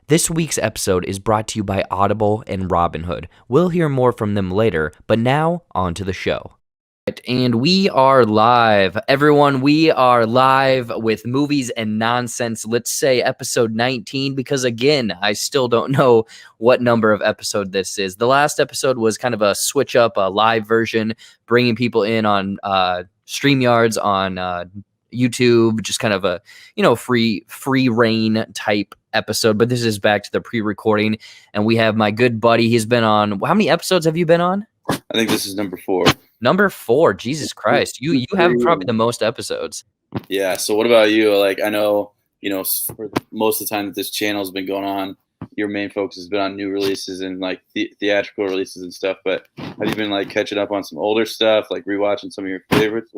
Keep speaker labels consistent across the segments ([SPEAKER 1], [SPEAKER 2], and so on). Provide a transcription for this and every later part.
[SPEAKER 1] This week's episode is brought to you by Audible and Robinhood. We'll hear more from them later, but now on to the show. And we are live. Everyone, we are live with Movies and Nonsense. Let's say episode 19, because again, I still don't know what number of episode this is. The last episode was kind of a switch up, a live version, bringing people in on StreamYards, on YouTube, just kind of a, free reign type episode. But this is back to the pre-recording, and we have my good buddy. He's been on, how many episodes have you been on?
[SPEAKER 2] I think this is number 4.
[SPEAKER 1] Number 4. Jesus Christ. You have probably the most episodes.
[SPEAKER 2] Yeah. So what about you? Like, I know, for most of the time that this channel's been going on, your main focus has been on new releases and like theatrical releases and stuff. But have you been like catching up on some older stuff, like rewatching some of your favorites?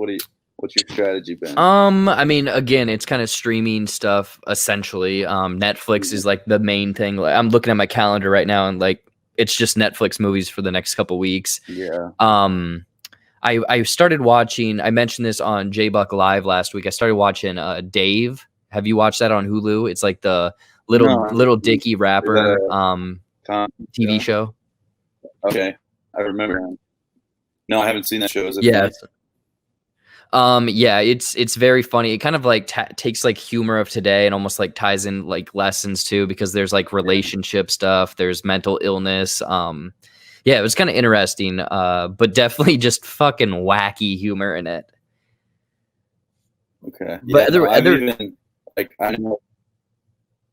[SPEAKER 2] What's your strategy been?
[SPEAKER 1] I mean, again, it's kind of streaming stuff essentially. Netflix is like the main thing. Like, I'm looking at my calendar right now, and like it's just Netflix movies for the next couple weeks.
[SPEAKER 2] Yeah.
[SPEAKER 1] I started watching. I mentioned this on JBuck Live last week. I started watching Dave. Have you watched that on Hulu? It's like the little Dicky rapper TV show.
[SPEAKER 2] Okay, I remember. No, I haven't seen that show. Is it
[SPEAKER 1] yeah.
[SPEAKER 2] funny?
[SPEAKER 1] Yeah, it's very funny. It kind of like takes like humor of today and almost like ties in like lessons too, because there's like relationship stuff, there's mental illness. Yeah, it was kind of interesting, but definitely just fucking wacky humor in it.
[SPEAKER 2] Okay.
[SPEAKER 1] But
[SPEAKER 2] I know.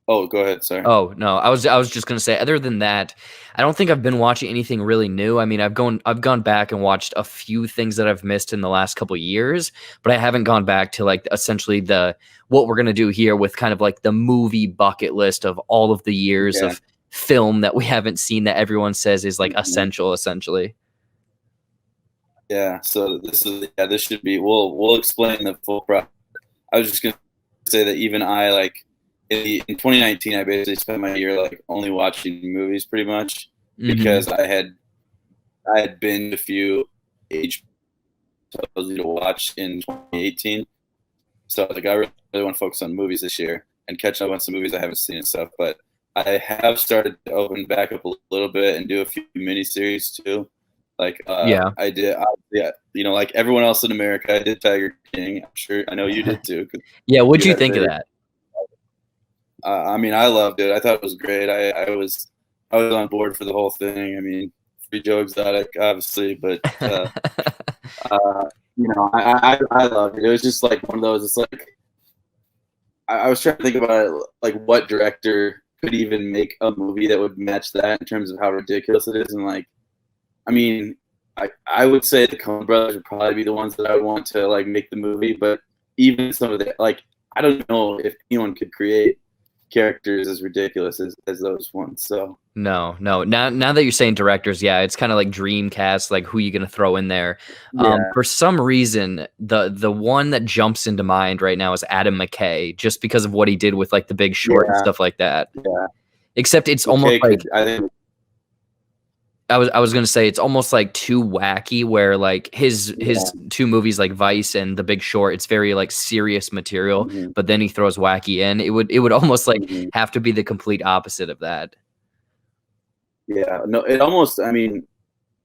[SPEAKER 2] Oh, go ahead. Sorry.
[SPEAKER 1] Oh no, I was just gonna say. Other than that, I don't think I've been watching anything really new. I mean, I've gone back and watched a few things that I've missed in the last couple of years, but I haven't gone back to like essentially what we're gonna do here with kind of like the movie bucket list of all of the years of film that we haven't seen that everyone says is like essential, essentially.
[SPEAKER 2] Yeah. So this should be. We'll explain the full process. I was just gonna say that even I like. In 2019, I basically spent my year like only watching movies pretty much because I had binged a few age to watch in 2018. So like I really want to focus on movies this year and catch up on some movies I haven't seen and stuff. But I have started to open back up a little bit and do a few miniseries too. Like I did, like everyone else in America, I did Tiger King. I know you did too.
[SPEAKER 1] Yeah, what'd you think of that?
[SPEAKER 2] I mean, I loved it. I thought it was great. I was on board for the whole thing. I mean, free Joe Exotic, obviously, but I loved it. It was just like one of those. It's like I was trying to think about it, like what director could even make a movie that would match that in terms of how ridiculous it is. And like, I mean, I would say the Coen Brothers would probably be the ones that I would want to like make the movie, but even some of the like, I don't know if anyone could create characters as ridiculous as those ones. So
[SPEAKER 1] no. Now that you're saying directors, yeah, it's kind of like Dreamcast, like who you gonna throw in there. For some reason, the one that jumps into mind right now is Adam Mckay, just because of what he did with like The Big Short and stuff like that.
[SPEAKER 2] Yeah.
[SPEAKER 1] Except it's almost like I was gonna say it's almost like too wacky, where like his two movies like Vice and The Big Short, it's very like serious material, but then he throws wacky in. It would almost like have to be the complete opposite of that.
[SPEAKER 2] Yeah, no, it almost. I mean,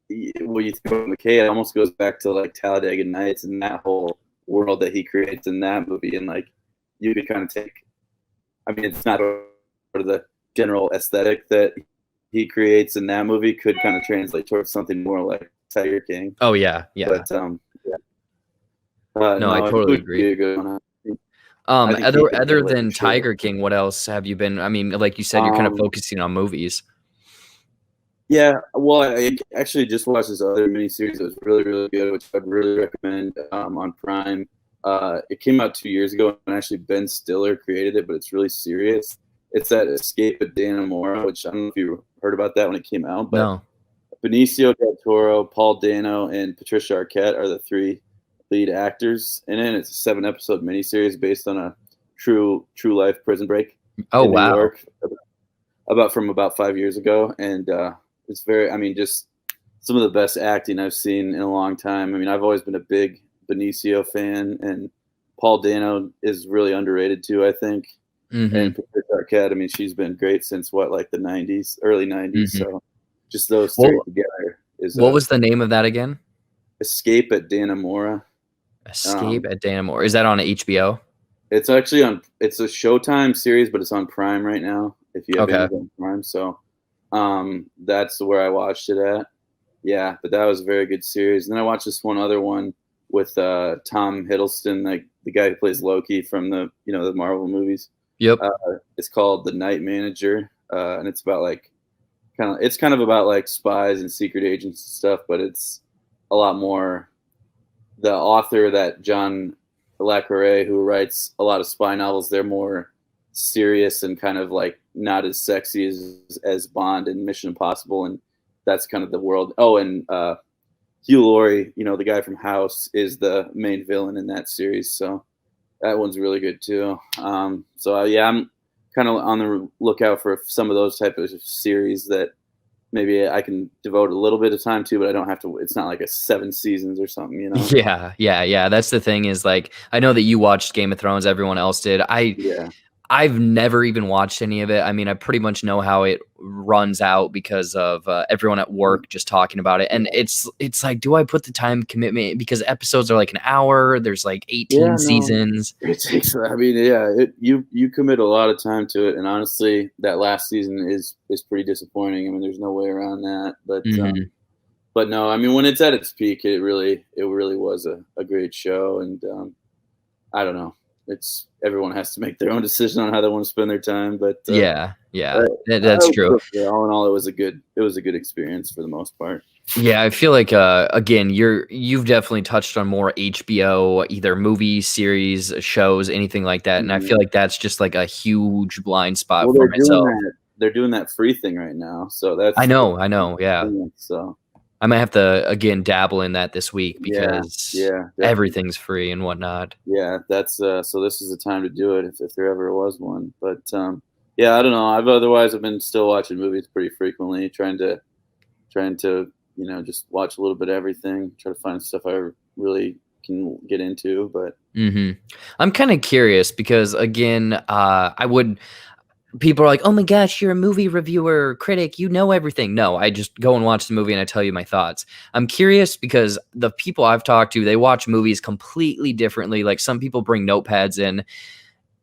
[SPEAKER 2] when you think about Mckay, it almost goes back to like Talladega Nights and that whole world that he creates in that movie, and like you could kind of take. I mean, it's not sort of the general aesthetic that he creates in that movie could kind of translate towards something more like Tiger King.
[SPEAKER 1] Oh yeah.
[SPEAKER 2] But
[SPEAKER 1] no, I totally agree. Other than Tiger King, what else have you been? I mean, like you said, you're kind of focusing on movies.
[SPEAKER 2] Yeah, well, I actually just watched this other miniseries that was really, really good, which I'd really recommend on Prime. It came out 2 years ago, and actually Ben Stiller created it, but it's really serious. It's that Escape at Dannemora, which I don't know if you heard about that when it came out, but no. Benicio del Toro, Paul Dano, and Patricia Arquette are the 3 lead actors in it. It's a 7-episode miniseries based on a true life prison break in New York about 5 years ago, and it's very, I mean, just some of the best acting I've seen in a long time. I mean, I've always been a big Benicio fan, and Paul Dano is really underrated too, I think.
[SPEAKER 1] Mm-hmm.
[SPEAKER 2] And Patricia Arquette, I mean, she's been great since what, like the '90s, early '90s.
[SPEAKER 1] Mm-hmm.
[SPEAKER 2] So just those three
[SPEAKER 1] What
[SPEAKER 2] together is
[SPEAKER 1] What
[SPEAKER 2] a
[SPEAKER 1] was the name of that again?
[SPEAKER 2] Escape at Dannemora.
[SPEAKER 1] Escape at Dannemora. Is that on HBO?
[SPEAKER 2] It's actually on. It's a Showtime series, but it's on Prime right now. If you have
[SPEAKER 1] Okay.
[SPEAKER 2] Amazon Prime, so that's where I watched it at. Yeah, but that was a very good series. And then I watched this one other one with Tom Hiddleston, like the guy who plays Loki from the Marvel movies.
[SPEAKER 1] Yep.
[SPEAKER 2] It's called The Night Manager, and it's about like it's kind of about like spies and secret agents and stuff, but it's a lot more. The author, that John Le Carre, who writes a lot of spy novels, they're more serious and kind of like not as sexy as Bond and Mission Impossible, and that's kind of the world. Oh, and Hugh Laurie, the guy from House, is the main villain in that series, so that one's really good too. Yeah, I'm kind of on the lookout for some of those type of series that maybe I can devote a little bit of time to, but I don't have to. It's not like a 7 seasons or something,
[SPEAKER 1] Yeah. That's the thing is, like, I know that you watched Game of Thrones. Everyone else did.
[SPEAKER 2] Yeah.
[SPEAKER 1] I've never even watched any of it. I mean, I pretty much know how it runs out because of everyone at work just talking about it. And it's like, do I put the time commitment? Because episodes are like an hour. There's like 18
[SPEAKER 2] Yeah, no.
[SPEAKER 1] seasons.
[SPEAKER 2] It takes. I mean, yeah, you commit a lot of time to it, and honestly, that last season is pretty disappointing. I mean, there's no way around that.
[SPEAKER 1] Mhm.
[SPEAKER 2] But no, I mean, when it's at its peak, it really was a great show, and I don't know. It's everyone has to make their own decision on how they want to spend their time, but
[SPEAKER 1] Yeah. That's true.
[SPEAKER 2] all in all, it was a good experience for the most part.
[SPEAKER 1] Yeah, I feel like again, you've definitely touched on more HBO, either movie series, shows, anything like that, and I
[SPEAKER 2] Mhm.
[SPEAKER 1] feel like that's just like a huge blind spot
[SPEAKER 2] Well,
[SPEAKER 1] for myself.
[SPEAKER 2] they're doing that free thing right now, so
[SPEAKER 1] I
[SPEAKER 2] that's
[SPEAKER 1] know, yeah.
[SPEAKER 2] so
[SPEAKER 1] I might have to again dabble in that this week
[SPEAKER 2] yeah,
[SPEAKER 1] because
[SPEAKER 2] yeah, definitely.
[SPEAKER 1] everything's free and whatnot.
[SPEAKER 2] Yeah, that's so this is the time to do it if there ever was one. But yeah, I don't know. I've been still watching movies pretty frequently, trying to just watch a little bit of everything, try to find stuff I really can get into. But
[SPEAKER 1] I'm kind of curious because again, I would. People are like, "Oh my gosh, you're a movie reviewer, critic, you know everything." No, I just go and watch the movie and I tell you my thoughts. I'm curious because the people I've talked to, they watch movies completely differently. Like some people bring notepads in.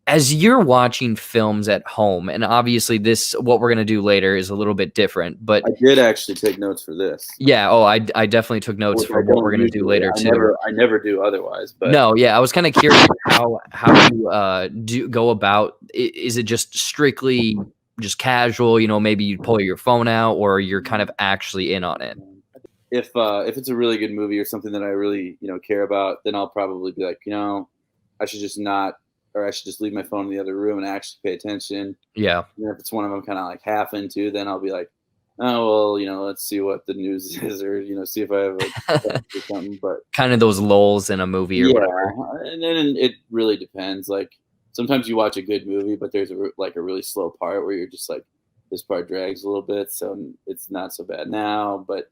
[SPEAKER 1] As you're watching films at home, and obviously this what we're gonna do later is a little bit different, but
[SPEAKER 2] I did actually take notes for this,
[SPEAKER 1] yeah, I definitely took notes
[SPEAKER 2] which
[SPEAKER 1] for
[SPEAKER 2] I
[SPEAKER 1] what we're
[SPEAKER 2] don't
[SPEAKER 1] gonna do
[SPEAKER 2] usually.
[SPEAKER 1] later too.
[SPEAKER 2] I never do otherwise. But
[SPEAKER 1] No, yeah, I was kind of curious how you do go about. Is it just strictly just casual? Maybe you pull your phone out, or you're kind of actually in on it.
[SPEAKER 2] if it's a really good movie or something that I really care about, then I'll probably be like, I should just not, or I should just leave my phone in the other room and actually pay attention.
[SPEAKER 1] Yeah.
[SPEAKER 2] And if it's one of them kind of like half into, then I'll be like, oh well, let's see what the news is, or see if I have a text or something. But
[SPEAKER 1] Kind of those lulls in a movie or
[SPEAKER 2] yeah,
[SPEAKER 1] whatever.
[SPEAKER 2] and then it really depends. Like sometimes you watch a good movie, but there's a really slow part where you're just like, this part drags a little bit, so it's not so bad now. But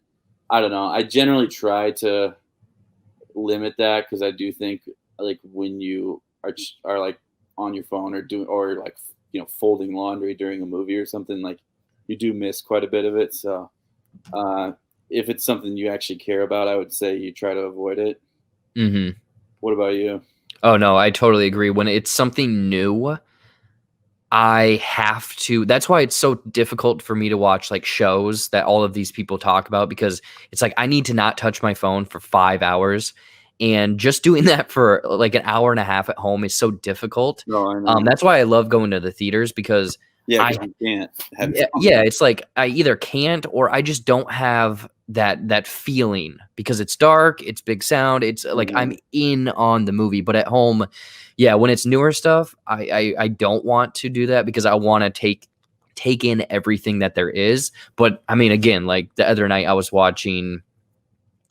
[SPEAKER 2] I don't know. I generally try to limit that because I do think like when you are like on your phone or like folding laundry during a movie or something, like you do miss quite a bit of it. So if it's something you actually care about, I would say you try to avoid it.
[SPEAKER 1] Mm-hmm.
[SPEAKER 2] What about you?
[SPEAKER 1] Oh no, I totally agree. When it's something new, I have to. That's why it's so difficult for me to watch like shows that all of these people talk about because it's like I need to not touch my phone for 5 hours. And just doing that for like an hour and a half at home is so difficult.
[SPEAKER 2] No, I know.
[SPEAKER 1] That's why I love going to the theaters because
[SPEAKER 2] Yeah,
[SPEAKER 1] I
[SPEAKER 2] because you can't have
[SPEAKER 1] yeah, it's like I either can't or I just don't have that feeling because it's dark, it's big sound, it's like I'm in on the movie. But at home, yeah, when it's newer stuff, I don't want to do that because I want to take in everything that there is. But I mean, again, like the other night I was watching.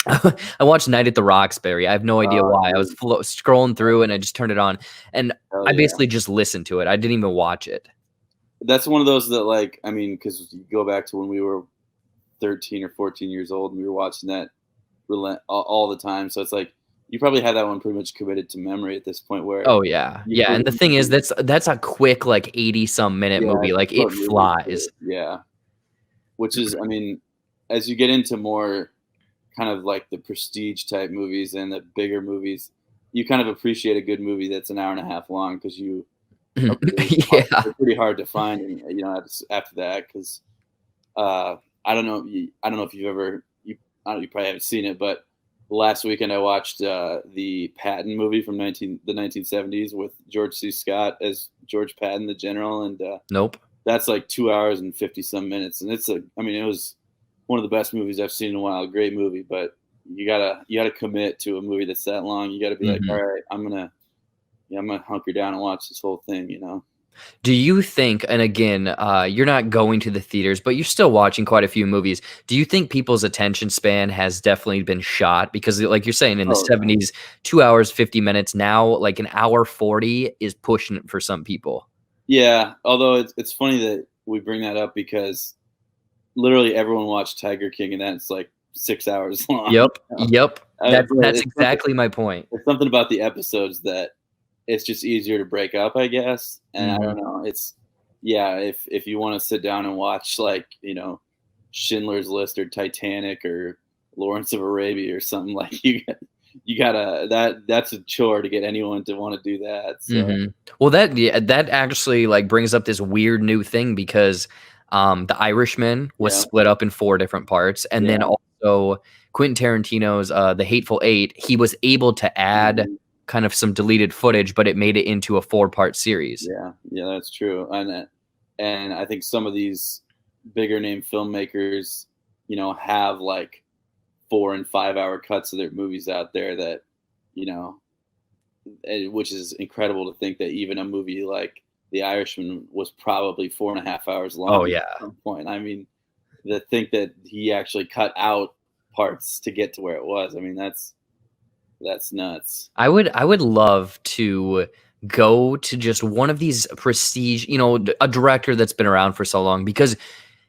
[SPEAKER 1] I watched Night at the Roxbury. I have no idea why. I was scrolling through and I just turned it on, and
[SPEAKER 2] hell
[SPEAKER 1] I
[SPEAKER 2] yeah.
[SPEAKER 1] basically just listened to it. I didn't even watch it.
[SPEAKER 2] That's one of those that like I mean, because you go back to when we were 13 or 14 years old and we were watching that all the time. So it's like you probably have that one pretty much committed to memory at this point. Where
[SPEAKER 1] Oh yeah,
[SPEAKER 2] you
[SPEAKER 1] yeah. And the
[SPEAKER 2] believe,
[SPEAKER 1] thing is, that's a quick like 80-some minute
[SPEAKER 2] yeah,
[SPEAKER 1] movie.
[SPEAKER 2] it's a
[SPEAKER 1] Like it
[SPEAKER 2] short movie,
[SPEAKER 1] flies.
[SPEAKER 2] yeah. Which is, I mean, as you get into more kind of like the prestige type movies and the bigger movies, you kind of appreciate a good movie that's an hour and a half long because
[SPEAKER 1] Yeah.
[SPEAKER 2] they're pretty hard to find, and after that because I don't know, I don't know if you've ever I don't know, you probably haven't seen it, but last weekend I watched the Patton movie from the 1970s with George C. Scott as George Patton, the general, and
[SPEAKER 1] Nope.
[SPEAKER 2] that's like 2 hours and 50 some minutes, and I mean, it was one of the best movies I've seen in a while. A great movie, but you gotta commit to a movie that's that long. You gotta be like,
[SPEAKER 1] Mhm.
[SPEAKER 2] all right, I'm gonna hunker down and watch this whole thing.
[SPEAKER 1] Do you think, and again, you're not going to the theaters, but you're still watching quite a few movies. Do you think people's attention span has definitely been shot? Because, like you're saying, in the
[SPEAKER 2] Oh yeah,
[SPEAKER 1] 70s, 2 hours, 50 minutes. Now, like an hour 40 is pushing it for some people.
[SPEAKER 2] yeah. Although it's funny that we bring that up because literally everyone watched Tiger King, and that's like 6 hours long.
[SPEAKER 1] Yep. Yep.
[SPEAKER 2] But
[SPEAKER 1] That's exactly my point.
[SPEAKER 2] it's something about the episodes that it's just easier to break up, I guess. And I
[SPEAKER 1] Mhm.
[SPEAKER 2] don't know. Yeah, if you want to sit down and watch like Schindler's List or Titanic or Lawrence of Arabia or something like you gotta that's a chore to get anyone to want to do that. So
[SPEAKER 1] Mhm. Well, that actually, like, brings up this weird new thing because, The Irishman was
[SPEAKER 2] yeah,
[SPEAKER 1] split up in 4 different parts, and then
[SPEAKER 2] yeah,
[SPEAKER 1] also Quentin Tarantino's, The Hateful Eight, he was able to add
[SPEAKER 2] mhm,
[SPEAKER 1] kind of some deleted footage, but it made it into a 4-part series.
[SPEAKER 2] yeah, that's true. And I think some of these bigger name filmmakers, have like 4 and 5 hour cuts of their movies out there that, you know, which is incredible to think that even a movie like The Irishman was probably 4.5 hours long
[SPEAKER 1] Oh,
[SPEAKER 2] at
[SPEAKER 1] yeah.
[SPEAKER 2] some point. I mean, to think that he actually cut out parts to get to where it was. I mean, that's nuts.
[SPEAKER 1] I would love to go to just one of these prestige, a director that's been around for so long because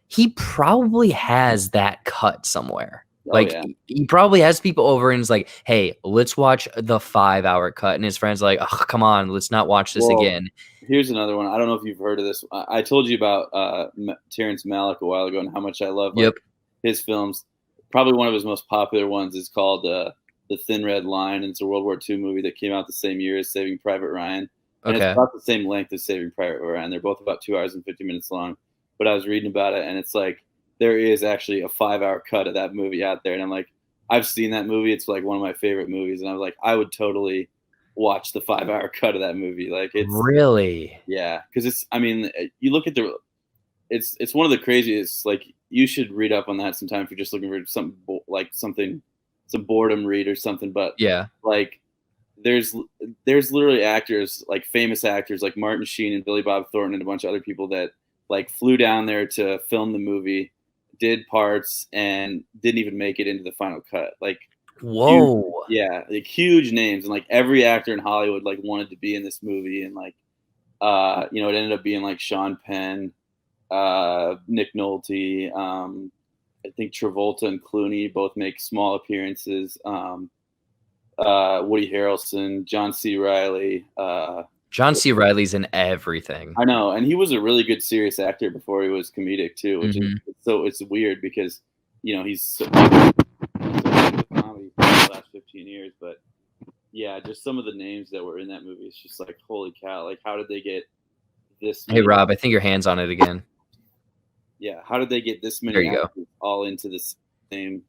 [SPEAKER 1] he probably has that cut somewhere.
[SPEAKER 2] Oh
[SPEAKER 1] Like,
[SPEAKER 2] yeah.
[SPEAKER 1] he probably has people over and is like, "Hey, let's watch the 5-hour cut," and his friends are like, "Ugh, come on, let's not watch this
[SPEAKER 2] Well,
[SPEAKER 1] again."
[SPEAKER 2] here's another one. I don't know if you've heard of this. I told you about Terrence Malick a while ago and how much I love
[SPEAKER 1] Yep.
[SPEAKER 2] like his films. Probably one of his most popular ones is called The Thin Red Line, and it's a World War II movie that came out the same year as Saving Private Ryan, and it's
[SPEAKER 1] Okay.
[SPEAKER 2] about the same length as Saving Private Ryan. They're both about 2 hours and 50 minutes long. But I was reading about it, and it's like there is actually a 5 hour cut of that movie out there, and I'm like, I've seen that movie. It's like one of my favorite movies, and I was like, I would totally watch the 5 hour cut of that movie. Like
[SPEAKER 1] Really?
[SPEAKER 2] yeah, because I mean, you look at it's one of the craziest. Like, you should read up on that sometime if you're just looking for something some boredom read or something. But
[SPEAKER 1] Yeah.
[SPEAKER 2] like, there's there's literally actors, like famous actors, like Martin Sheen and Billy Bob Thornton and a bunch of other people that like flew down there to film the movie, did parts, and didn't even make it into the final cut. Like, huge,
[SPEAKER 1] Whoa.
[SPEAKER 2] yeah, like huge names, and like every actor in Hollywood like wanted to be in this movie, and like it ended up being like Sean Penn, Nick Nolte, I think Travolta and Clooney both make small appearances. Woody Harrelson, John C. Riley.
[SPEAKER 1] John C. Reilly's in everything.
[SPEAKER 2] I know, and he was a really good serious actor before he was comedic too, which is
[SPEAKER 1] Mhm.
[SPEAKER 2] it's weird because he's so into comedy for the last 15 years, but yeah, just some of the names that were in that movie. It's just like, holy cow! Like, how did they get this
[SPEAKER 1] Hey,
[SPEAKER 2] many?
[SPEAKER 1] Rob, I think your hand's on it again.
[SPEAKER 2] Yeah, how did they get this
[SPEAKER 1] There
[SPEAKER 2] many
[SPEAKER 1] you go.
[SPEAKER 2] actors all into the same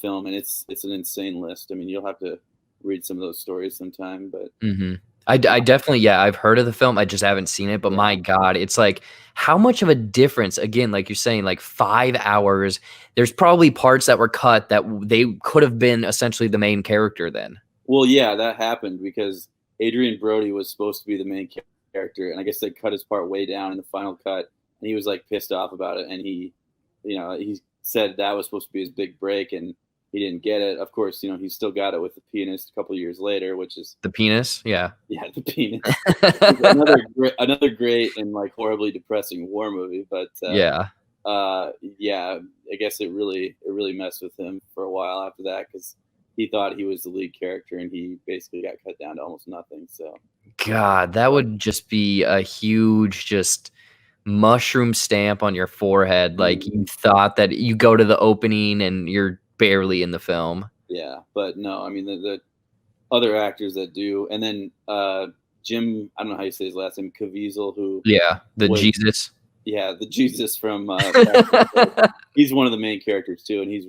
[SPEAKER 2] film? And it's an insane list. I mean, you'll have to read some of those stories sometime, but
[SPEAKER 1] Mhm. I definitely, yeah, I've heard of the film, I just haven't seen it, but
[SPEAKER 2] yeah.
[SPEAKER 1] my god, it's like, how much of a difference, again, like you're saying, like 5 hours, there's probably parts that were cut that they could have been essentially the main character then.
[SPEAKER 2] Well, yeah, that happened because Adrian Brody was supposed to be the main character, and I guess they cut his part way down in the final cut, and he was like pissed off about it, and he said that was supposed to be his big break, and he didn't get it. Of course, he still got it with The Pianist a couple years later, which is
[SPEAKER 1] The penis? Yeah.
[SPEAKER 2] yeah, The Pianist, another great and like horribly depressing war movie, but
[SPEAKER 1] Yeah.
[SPEAKER 2] yeah, I guess it really messed with him for a while after that because he thought he was the lead character, and he basically got cut down to almost nothing. So
[SPEAKER 1] God, that would just be a huge just mushroom stamp on your forehead. Like you thought that you go to the opening and you're barely in the film.
[SPEAKER 2] yeah, but no, I mean the other actors that do, and then Jim, I don't know how you say his last name, Caviezel, who
[SPEAKER 1] Yeah, the
[SPEAKER 2] was
[SPEAKER 1] Jesus.
[SPEAKER 2] the Jesus from he's one of the main characters too, and he's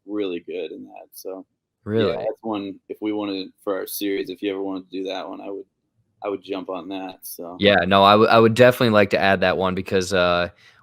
[SPEAKER 2] really good in that. So yeah,
[SPEAKER 1] Really?
[SPEAKER 2] that's one. If we wanted for our series, if you ever wanted to do that one, I would jump on that. So
[SPEAKER 1] Yeah, no, I would definitely like to add that one because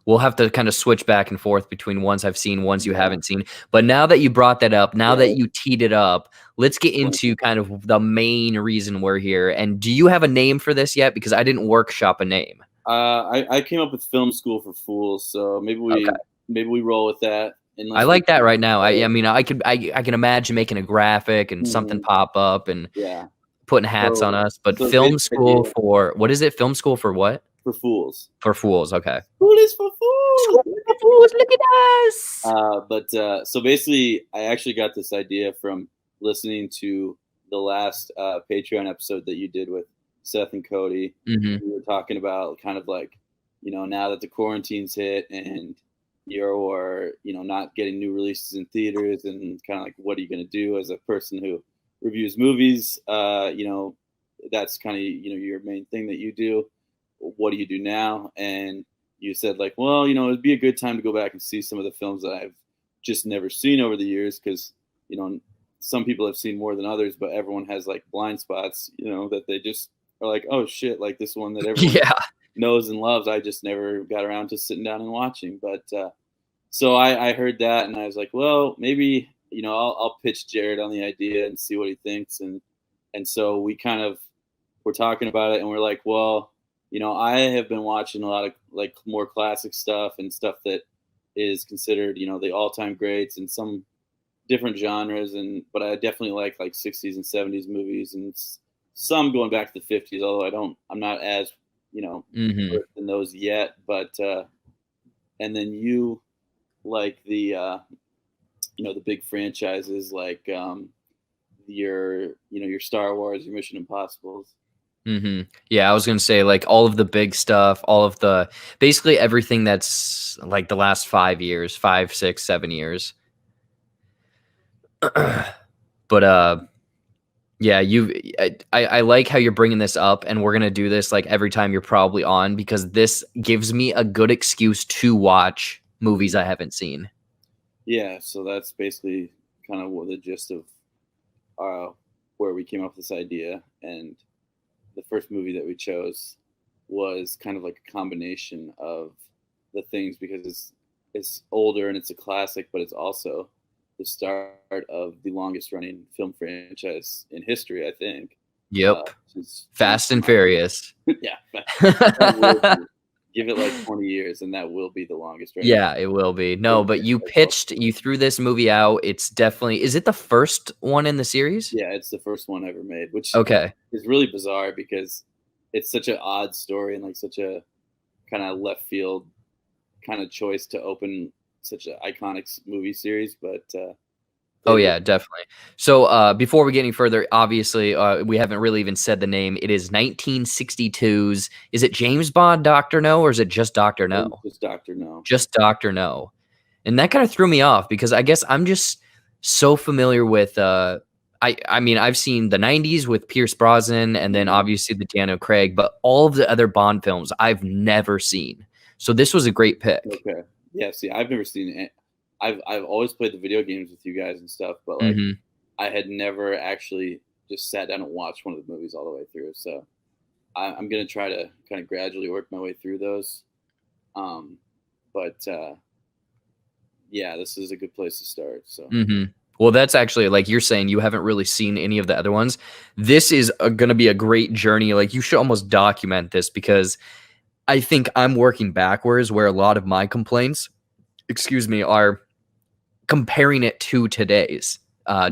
[SPEAKER 1] we'll have to kind of switch back and forth between ones I've seen, ones you haven't seen. But now that you brought that up, now that you teed it up, let's get into kind of the main reason we're here. And do you have a name for this yet? Because I didn't workshop a name.
[SPEAKER 2] I came up with Film School for Fools, so maybe we roll with that.
[SPEAKER 1] I like that right now. I mean, I can imagine making a graphic and something pop up and
[SPEAKER 2] yeah.
[SPEAKER 1] putting hats on us. But
[SPEAKER 2] so
[SPEAKER 1] film
[SPEAKER 2] basic
[SPEAKER 1] school
[SPEAKER 2] idea.
[SPEAKER 1] for what is it? Film school for what?
[SPEAKER 2] For fools.
[SPEAKER 1] For fools. Okay.
[SPEAKER 2] Fool is for fools.
[SPEAKER 1] School for fools. Look at us.
[SPEAKER 2] So basically, I actually got this idea from listening to the last Patreon episode that you did with Seth and Cody.
[SPEAKER 1] Mhm.
[SPEAKER 2] We were talking about kind of like, now that the quarantine's hit and you're, not getting new releases in theaters, and kind of like, what are you going to do as a person who reviews movies? That's kind of, your main thing that you do. What do you do now? And you said like, well, it'd be a good time to go back and see some of the films that I've just never seen over the years, because some people have seen more than others, but everyone has like blind spots, that they just are like, oh shit, like this one that everyone knows and loves, I just never got around to sitting down and watching. But so I heard that, and I was like, well, maybe I'll pitch Jared on the idea and see what he thinks. And so we kind of were talking about it, and we're like, well, I have been watching a lot of like more classic stuff and stuff that is considered, the all-time greats in some different genres. But I definitely like 60s and 70s movies, and some going back to the 50s, although I'm not as,
[SPEAKER 1] Mhm.
[SPEAKER 2] in those yet. But, and then you like the big franchises, like, your Star Wars, your Mission Impossibles.
[SPEAKER 1] Mhm. Yeah, I was gonna say like all of the big stuff, all of the basically everything that's like the last 5 years, 5, 6, 7 years. But yeah, I like how you're bringing this up, and we're gonna do this like every time you're probably on, because this gives me a good excuse to watch movies I haven't seen.
[SPEAKER 2] Yeah, so that's basically kind of what the gist of where we came up with this idea. And the first movie that we chose was kind of like a combination of the things, because it's older and it's a classic, but it's also the start of the longest running film franchise in history, I think.
[SPEAKER 1] Yep. Fast and Furious.
[SPEAKER 2] Yeah. Give it like 20 years, and that will be the longest running.
[SPEAKER 1] Yeah, it will be. No, but you threw this movie out. It's definitely, is it the first one in the series?
[SPEAKER 2] Yeah, it's the first one ever made, which is really bizarre because it's such an odd story and like such a kind of left field kind of choice to open such an iconic movie series. But
[SPEAKER 1] oh yeah, definitely. So before we get any further, obviously we haven't really even said the name. It is 1962's. Is it James Bond, Dr. No, or is it just Dr. No?
[SPEAKER 2] Just Dr. No.
[SPEAKER 1] Just Dr. No. And that kind of threw me off because I guess I'm just so familiar with I mean, I've seen the 90s with Pierce Brosnan and then obviously the Daniel Craig, but all of the other Bond films I've never seen. So this was a great pick.
[SPEAKER 2] Okay. Yeah, see, I've never seen it. I've always played the video games with you guys and stuff, but like I had never actually just sat down and watched one of the movies all the way through. So I'm gonna try to kind of gradually work my way through those. But yeah, this is a good place to start. So.
[SPEAKER 1] Well, that's actually, like you're saying, you haven't really seen any of the other ones. This is going to be a great journey. Like, you should almost document this, because I think I'm working backwards, where a lot of my complaints, are comparing it to today's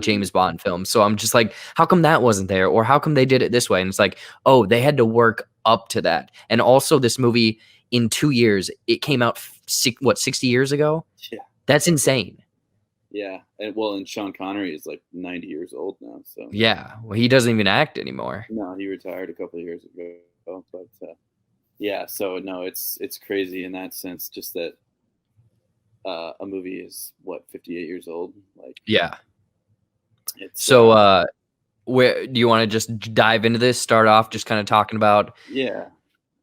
[SPEAKER 1] James Bond film. So I'm just like, how come that wasn't there? Or how come they did it this way? And it's like, oh, they had to work up to that. And also this movie, in 2 years, it came out, 60 years ago?
[SPEAKER 2] Yeah.
[SPEAKER 1] That's insane.
[SPEAKER 2] Yeah, and Sean Connery is like 90 years old now, so
[SPEAKER 1] Yeah, well, he doesn't even act anymore.
[SPEAKER 2] no, he retired a couple of years ago. But yeah, so no, it's crazy in that sense. Just that a movie is what 58 years old. Like
[SPEAKER 1] Yeah.
[SPEAKER 2] it's
[SPEAKER 1] So, where do you want to just dive into this? Start off just kind of talking about
[SPEAKER 2] yeah.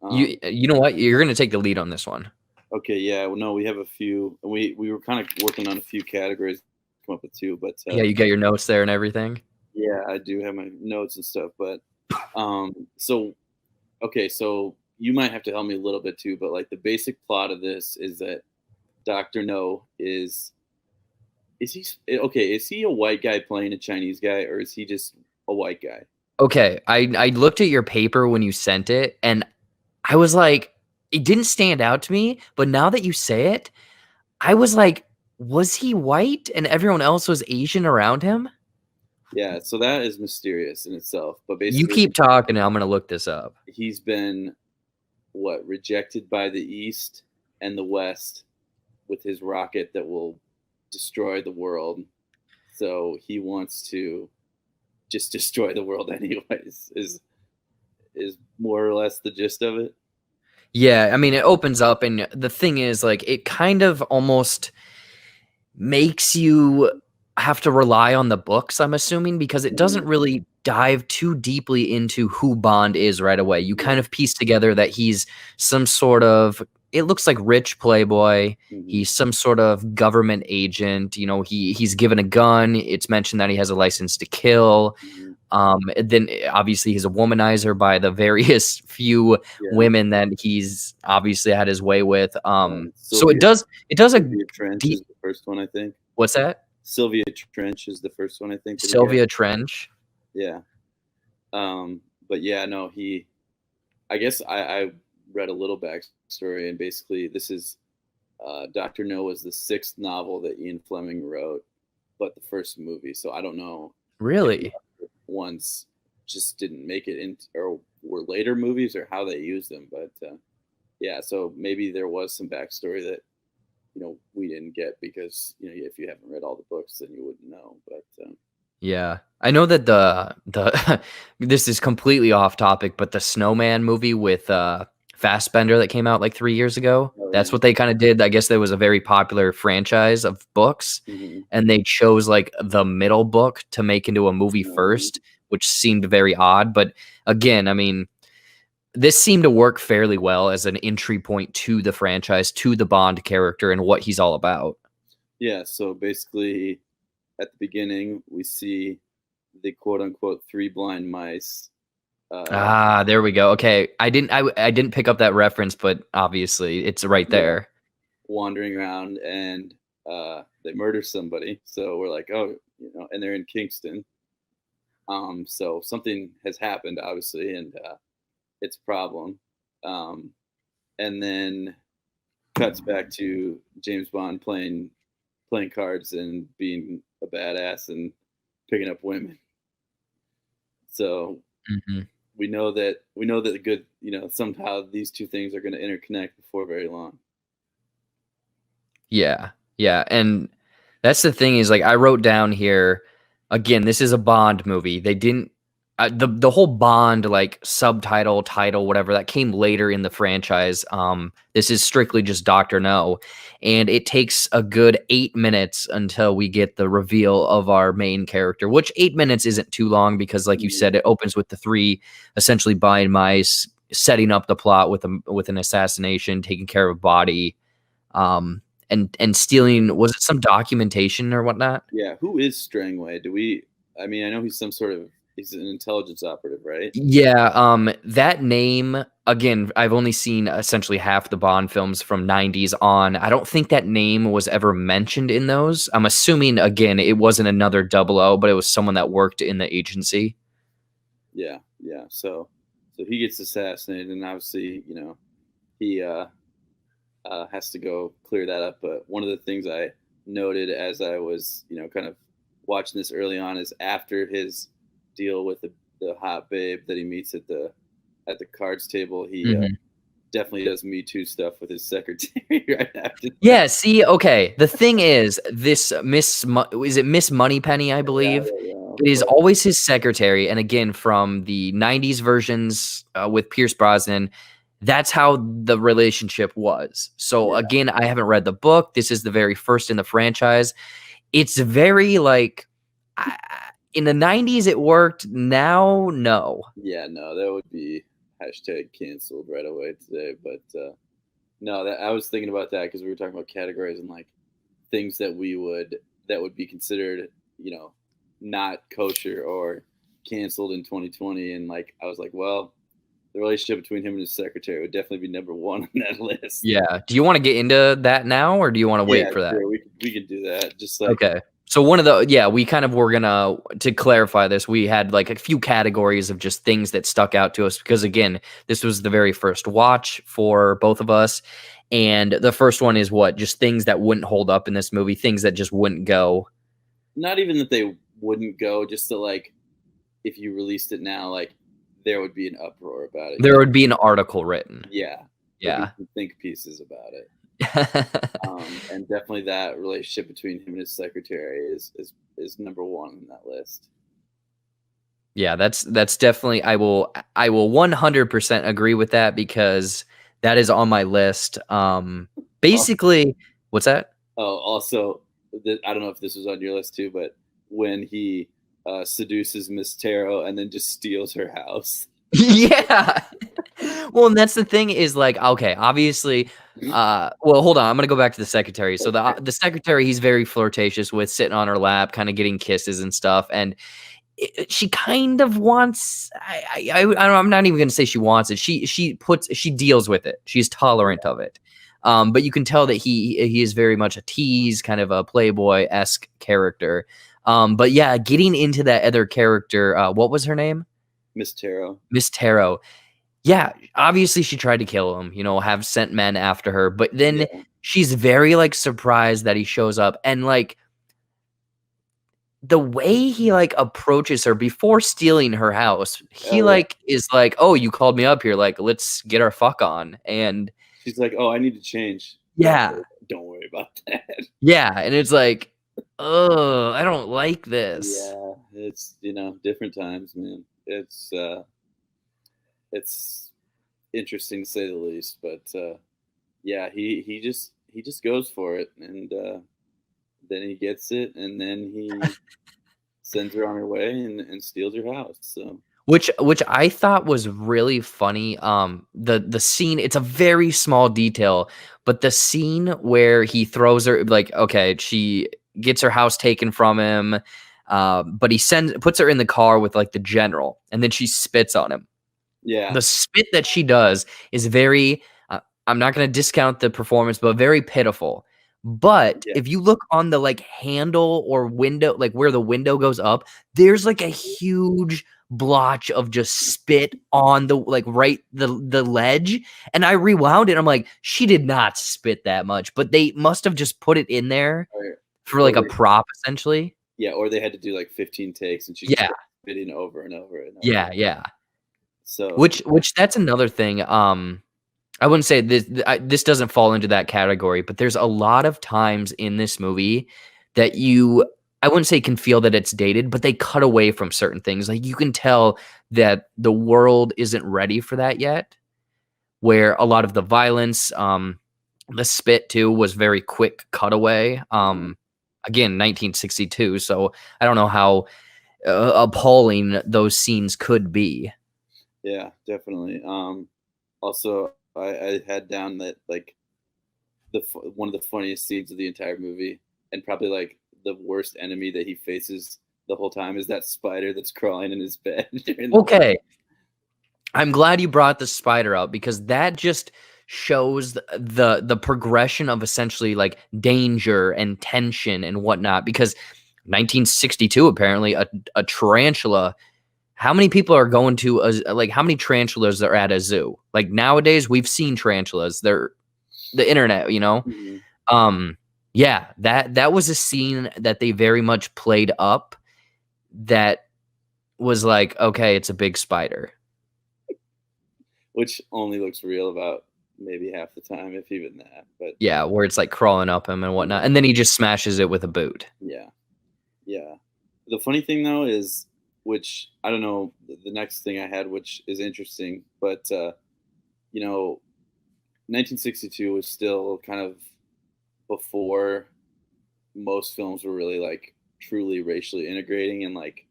[SPEAKER 1] you know what? You're gonna take the lead on this one.
[SPEAKER 2] Okay, yeah. Well, no, we have a few. We were kind of working on a few categories, to come up with two, but
[SPEAKER 1] Yeah, you got your notes there and everything.
[SPEAKER 2] yeah, I do have my notes and stuff. But so okay, so you might have to help me a little bit too. But like the basic plot of this is that Doctor No is he okay? Is he a white guy playing a Chinese guy, or is he just a white guy?
[SPEAKER 1] Okay, I looked at your paper when you sent it, and I was like, it didn't stand out to me, but now that you say it, I was like, was he white and everyone else was Asian around him?
[SPEAKER 2] Yeah, so that is mysterious in itself. But
[SPEAKER 1] You
[SPEAKER 2] basically,
[SPEAKER 1] keep talking, and I'm gonna look this up.
[SPEAKER 2] he's been what rejected by the East and the West with his rocket that will destroy the world. So he wants to just destroy the world anyways. Is more or less the gist of it.
[SPEAKER 1] Yeah, I mean, it opens up, and the thing is, like, it kind of almost makes you have to rely on the books, I'm assuming, because it doesn't really dive too deeply into who Bond is right away. You kind of piece together that he's some sort of, it looks like rich playboy. He's some sort of government agent. You know, he's given a gun. It's mentioned that he has a license to kill. Then obviously he's a womanizer by the various few
[SPEAKER 2] Yeah.
[SPEAKER 1] women that he's obviously had his way with. So
[SPEAKER 2] Sylvia,
[SPEAKER 1] it does a
[SPEAKER 2] Sylvia Trench is the first one, I think.
[SPEAKER 1] what's that?
[SPEAKER 2] Sylvia Trench is the first one, I think.
[SPEAKER 1] Sylvia Trench.
[SPEAKER 2] Yeah. But yeah, no, I guess I read a little backstory, and basically this is Doctor No was the sixth novel that Ian Fleming wrote, but the first movie. So I don't know
[SPEAKER 1] Really?
[SPEAKER 2] ones just didn't make it in or were later movies or how they used them. But yeah, so maybe there was some backstory that we didn't get because if you haven't read all the books, then you wouldn't know. But
[SPEAKER 1] Yeah. I know that the this is completely off topic, but the Snowman movie with Fassbender that came out like 3 years ago, that's what they kind of did. I guess there was a very popular franchise of books, and they chose like the middle book to make into a movie first, which seemed very odd. But again, I mean, this seemed to work fairly well as an entry point to the franchise, to the Bond character and what he's all about.
[SPEAKER 2] yeah, so basically at the beginning we see the quote unquote three blind mice.
[SPEAKER 1] There we go. Okay, I didn't pick up that reference, but obviously it's right there.
[SPEAKER 2] Wandering around, and they murder somebody. So we're like, oh, and they're in Kingston. So something has happened, obviously, and it's a problem. And then cuts back to James Bond playing cards and being a badass and picking up women. So we know that the good, somehow these two things are going to interconnect before very long.
[SPEAKER 1] Yeah, and that's the thing is, like, I wrote down here again. This is a Bond movie. They didn't the whole Bond like subtitle, title, whatever that came later in the franchise. This is strictly just Doctor No, and it takes a good 8 minutes until we get the reveal of our main character. Which 8 minutes isn't too long because, like you said, it opens with the three essentially blind mice setting up the plot with an assassination, taking care of a body. And stealing, was it some documentation or whatnot?
[SPEAKER 2] Yeah, who is Strangway? I mean, I know he's he's an intelligence operative, right?
[SPEAKER 1] Yeah, that name, again, I've only seen essentially half the Bond films from 90s on. I don't think that name was ever mentioned in those. I'm assuming, again, it wasn't another 00, but it was someone that worked in the agency.
[SPEAKER 2] Yeah. So he gets assassinated, and obviously, he has to go clear that up. But one of the things I noted as I was, kind of watching this early on is after his deal with the hot babe that he meets at the cards table, he definitely does Me Too stuff with his secretary right after that.
[SPEAKER 1] Yeah, see, okay. The thing is, this is it Miss Moneypenny, I
[SPEAKER 2] Yeah, I
[SPEAKER 1] believe?
[SPEAKER 2] don't know,
[SPEAKER 1] It is
[SPEAKER 2] but
[SPEAKER 1] always his secretary, and again, from the '90s versions with Pierce Brosnan, that's how the relationship was. So
[SPEAKER 2] yeah,
[SPEAKER 1] again, I haven't read the book. This is the very first in the franchise. It's very like in the '90s it worked. Now, no.
[SPEAKER 2] yeah, no, that would be hashtag canceled right away today. But no, that I was thinking about that because we were talking about categories and like things that would be considered, you know, not kosher or canceled in 2020. And like I was like, well, the relationship between him and his secretary would definitely be number one on that list.
[SPEAKER 1] Yeah. Do you want to get into that now, or do you want to
[SPEAKER 2] Yeah,
[SPEAKER 1] wait for that?
[SPEAKER 2] sure, we could do that. Just like
[SPEAKER 1] Okay. So one of the we kind of were gonna to clarify this, we had like a few categories of just things that stuck out to us because again, this was the very first watch for both of us. And the first one is what? Just things that wouldn't hold up in this movie, things that just wouldn't go.
[SPEAKER 2] not even that they wouldn't go, just to like if you released it now, like there would be an uproar about it.
[SPEAKER 1] There would be an article written.
[SPEAKER 2] Yeah, there'd be
[SPEAKER 1] Yeah.
[SPEAKER 2] some think pieces about it. And definitely that relationship between him and his secretary is number one on that list.
[SPEAKER 1] Yeah, that's definitely I will 100% agree with that because that is on my list. Basically, what's that?
[SPEAKER 2] Oh, also, I don't know if this was on your list too, but when he seduces Miss Taro and then just steals her house.
[SPEAKER 1] Yeah. Well, and that's the thing is like, okay, obviously, well, hold on. I'm gonna go back to the secretary. So the secretary, he's very flirtatious with sitting on her lap, kind of getting kisses and stuff, and she kind of wants. I don't know, I'm not even gonna say she wants it. She deals with it. She's tolerant of it. But you can tell that he is very much a tease, kind of a playboy-esque character. But yeah, getting into that other character, what was her name?
[SPEAKER 2] Miss Taro.
[SPEAKER 1] Miss Taro. Yeah, obviously she tried to kill him, have sent men after her, but then
[SPEAKER 2] Yeah,
[SPEAKER 1] she's very, like, surprised that he shows up, and, like, the way he, like, approaches her before stealing her house, he,
[SPEAKER 2] oh yeah.
[SPEAKER 1] like, is like, "Oh, you called me up here, like, let's get our fuck on," and
[SPEAKER 2] She's like, oh, I need to change.
[SPEAKER 1] yeah,
[SPEAKER 2] Don't worry about that.
[SPEAKER 1] yeah, and it's like, oh, I don't like this."
[SPEAKER 2] Yeah, it's different times, man. It's interesting to say the least, but yeah, he just goes for it, and then he gets it, and then he sends her on her way and steals her house. So
[SPEAKER 1] Which I thought was really funny, the scene, it's a very small detail, but the scene where he throws her like, okay, she gets her house taken from him, but he puts her in the car with, like, the general, and then she spits on him.
[SPEAKER 2] yeah,
[SPEAKER 1] The spit that she does is very I'm not gonna discount the performance, but very pitiful. But
[SPEAKER 2] yeah,
[SPEAKER 1] if you look on the, like, handle or window, like, where the window goes up, there's, like, a huge blotch of just spit on the, like, the ledge, and I rewound it, I'm like, "She did not spit that much," but they must have just put it in there
[SPEAKER 2] or,
[SPEAKER 1] for,
[SPEAKER 2] or
[SPEAKER 1] like, a
[SPEAKER 2] they,
[SPEAKER 1] prop, essentially.
[SPEAKER 2] yeah, or they had to do like 15 takes, and she just
[SPEAKER 1] Yeah,
[SPEAKER 2] kept spitting over and over and over.
[SPEAKER 1] yeah.
[SPEAKER 2] So
[SPEAKER 1] Which that's another thing, I wouldn't say this doesn't fall into that category, but there's a lot of times in this movie that I wouldn't say can feel that it's dated, but they cut away from certain things. Like, you can tell that the world isn't ready for that yet, where a lot of the violence, the spit too was very quick cutaway. Again, 1962, so I don't know how appalling those scenes could be.
[SPEAKER 2] yeah, definitely. Also, I had down that like one of the funniest scenes of the entire movie, and probably like the worst enemy that he faces the whole time is that spider that's crawling in his bed.
[SPEAKER 1] Okay. I'm glad you brought the spider out because that just shows the progression of essentially, like, danger and tension and whatnot. Because 1962, apparently, a tarantula. How many people are going to like, how many tarantulas are at a zoo? Like, nowadays, we've seen tarantulas. They're the internet,
[SPEAKER 2] Mhm.
[SPEAKER 1] Yeah, that was a scene that they very much played up. That was like, okay, it's a big spider.
[SPEAKER 2] Which only looks real about maybe half the time, if even that. But
[SPEAKER 1] Yeah, where it's like crawling up him and whatnot, and then he just smashes it with a boot.
[SPEAKER 2] yeah, yeah. The funny thing though is, which I don't know, the next thing I had, which is interesting, but you know, 1962 was still kind of before most films were really like truly racially integrating and like,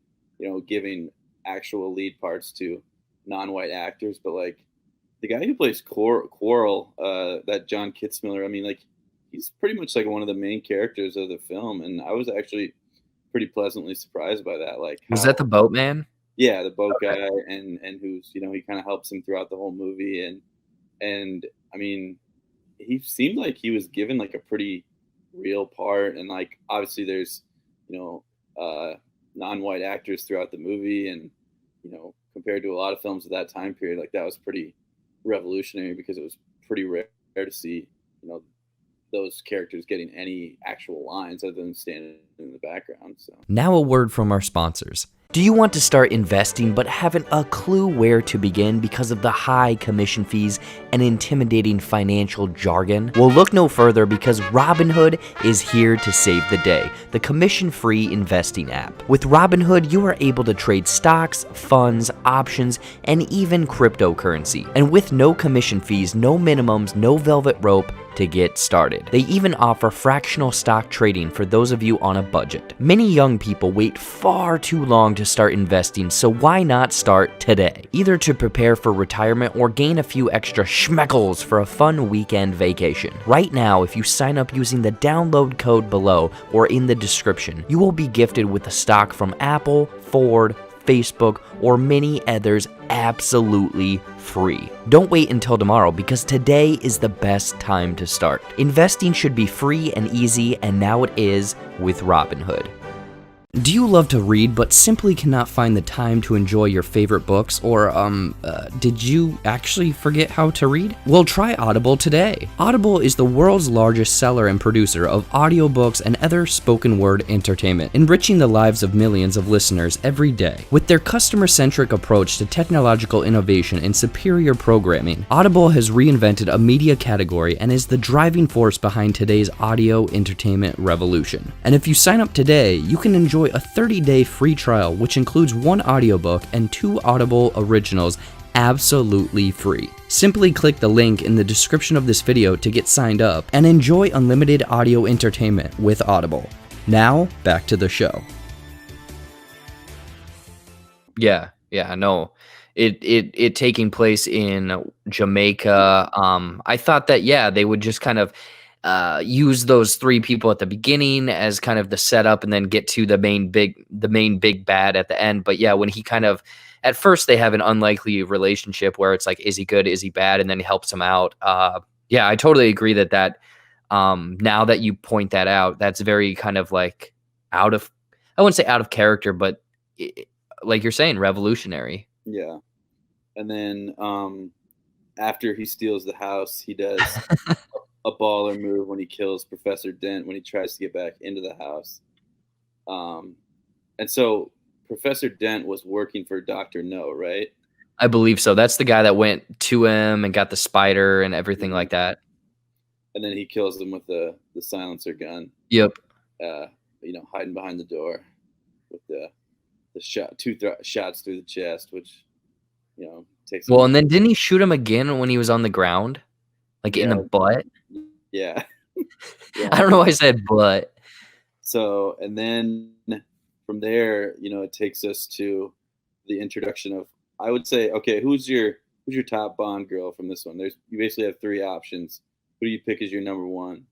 [SPEAKER 2] giving actual lead parts to non-white actors. But like the guy who plays Quarrel, that John Kitzmiller, I mean, like he's pretty much like one of the main characters of the film, and I was actually pretty pleasantly surprised by that. Like
[SPEAKER 1] Was
[SPEAKER 2] how,
[SPEAKER 1] that the boatman?
[SPEAKER 2] yeah, the boat
[SPEAKER 1] Okay.
[SPEAKER 2] guy, and who's he kind of helps him throughout the whole movie, and I mean, he seemed like he was given like a pretty real part, and like obviously there's you know non-white actors throughout the movie, and compared to a lot of films of that time period, like that was pretty revolutionary because it was pretty rare to see those characters getting any actual lines other than standing in the background. So
[SPEAKER 1] Now a word from our sponsors. Do you want to start investing but haven't a clue where to begin because of the high commission fees and intimidating financial jargon? Well, look no further because Robinhood is here to save the day, the commission-free investing app. With Robinhood, you are able to trade stocks, funds, options, and even cryptocurrency. And with no commission fees, no minimums, no velvet rope to get started. They even offer fractional stock trading for those of you on a budget. Many young people wait far too long to start investing, so why not start today? Either to prepare for retirement or gain a few extra schmeckles for a fun weekend vacation. Right now, if you sign up using the download code below or in the description, you will be gifted with a stock from Apple, Ford, Facebook, or many others absolutely free. Don't wait until tomorrow because today is the best time to start. Investing should be free and easy, and now it is with Robinhood. Do you love to read but simply cannot find the time to enjoy your favorite books? Or, did you actually forget how to read? Well, try Audible today. Audible is the world's largest seller and producer of audiobooks and other spoken word entertainment, enriching the lives of millions of listeners every day. With their customer-centric approach to technological innovation and superior programming, Audible has reinvented a media category and is the driving force behind today's audio entertainment revolution. And if you sign up today, you can enjoy a 30-day free trial, which includes 1 audiobook and 2 Audible originals absolutely free. Simply click the link in the description of this video to get signed up and enjoy unlimited audio entertainment with Audible. Now, back to the show. Yeah, no. It taking place in Jamaica. I thought that they would just kind of use those 3 people at the beginning as kind of the setup and then get to the main big bad at the end. But yeah, when he kind of, at first they have an unlikely relationship where it's like, is he good, is he bad, and then he helps him out. Yeah, I totally agree that now that you point that out, that's very kind of like I wouldn't say out of character, but like you're saying, revolutionary.
[SPEAKER 2] yeah, and then after he steals the house, he does a baller move when he kills Professor Dent when he tries to get back into the house. And so Professor Dent was working for Dr. No, right?
[SPEAKER 1] I believe so. That's the guy that went to him and got the spider and everything like that.
[SPEAKER 2] And then he kills him with the silencer gun.
[SPEAKER 1] Yep.
[SPEAKER 2] Hiding behind the door with the shot, two shots through the chest, which takes.
[SPEAKER 1] Well, and then didn't he shoot him again when he was on the ground, like in the butt?
[SPEAKER 2] Yeah.
[SPEAKER 1] I don't know why I said butt.
[SPEAKER 2] So, and then from there, it takes us to the introduction of, I would say, okay, who's your top Bond girl from this one? You basically have 3 options. Who do you pick as your number 1?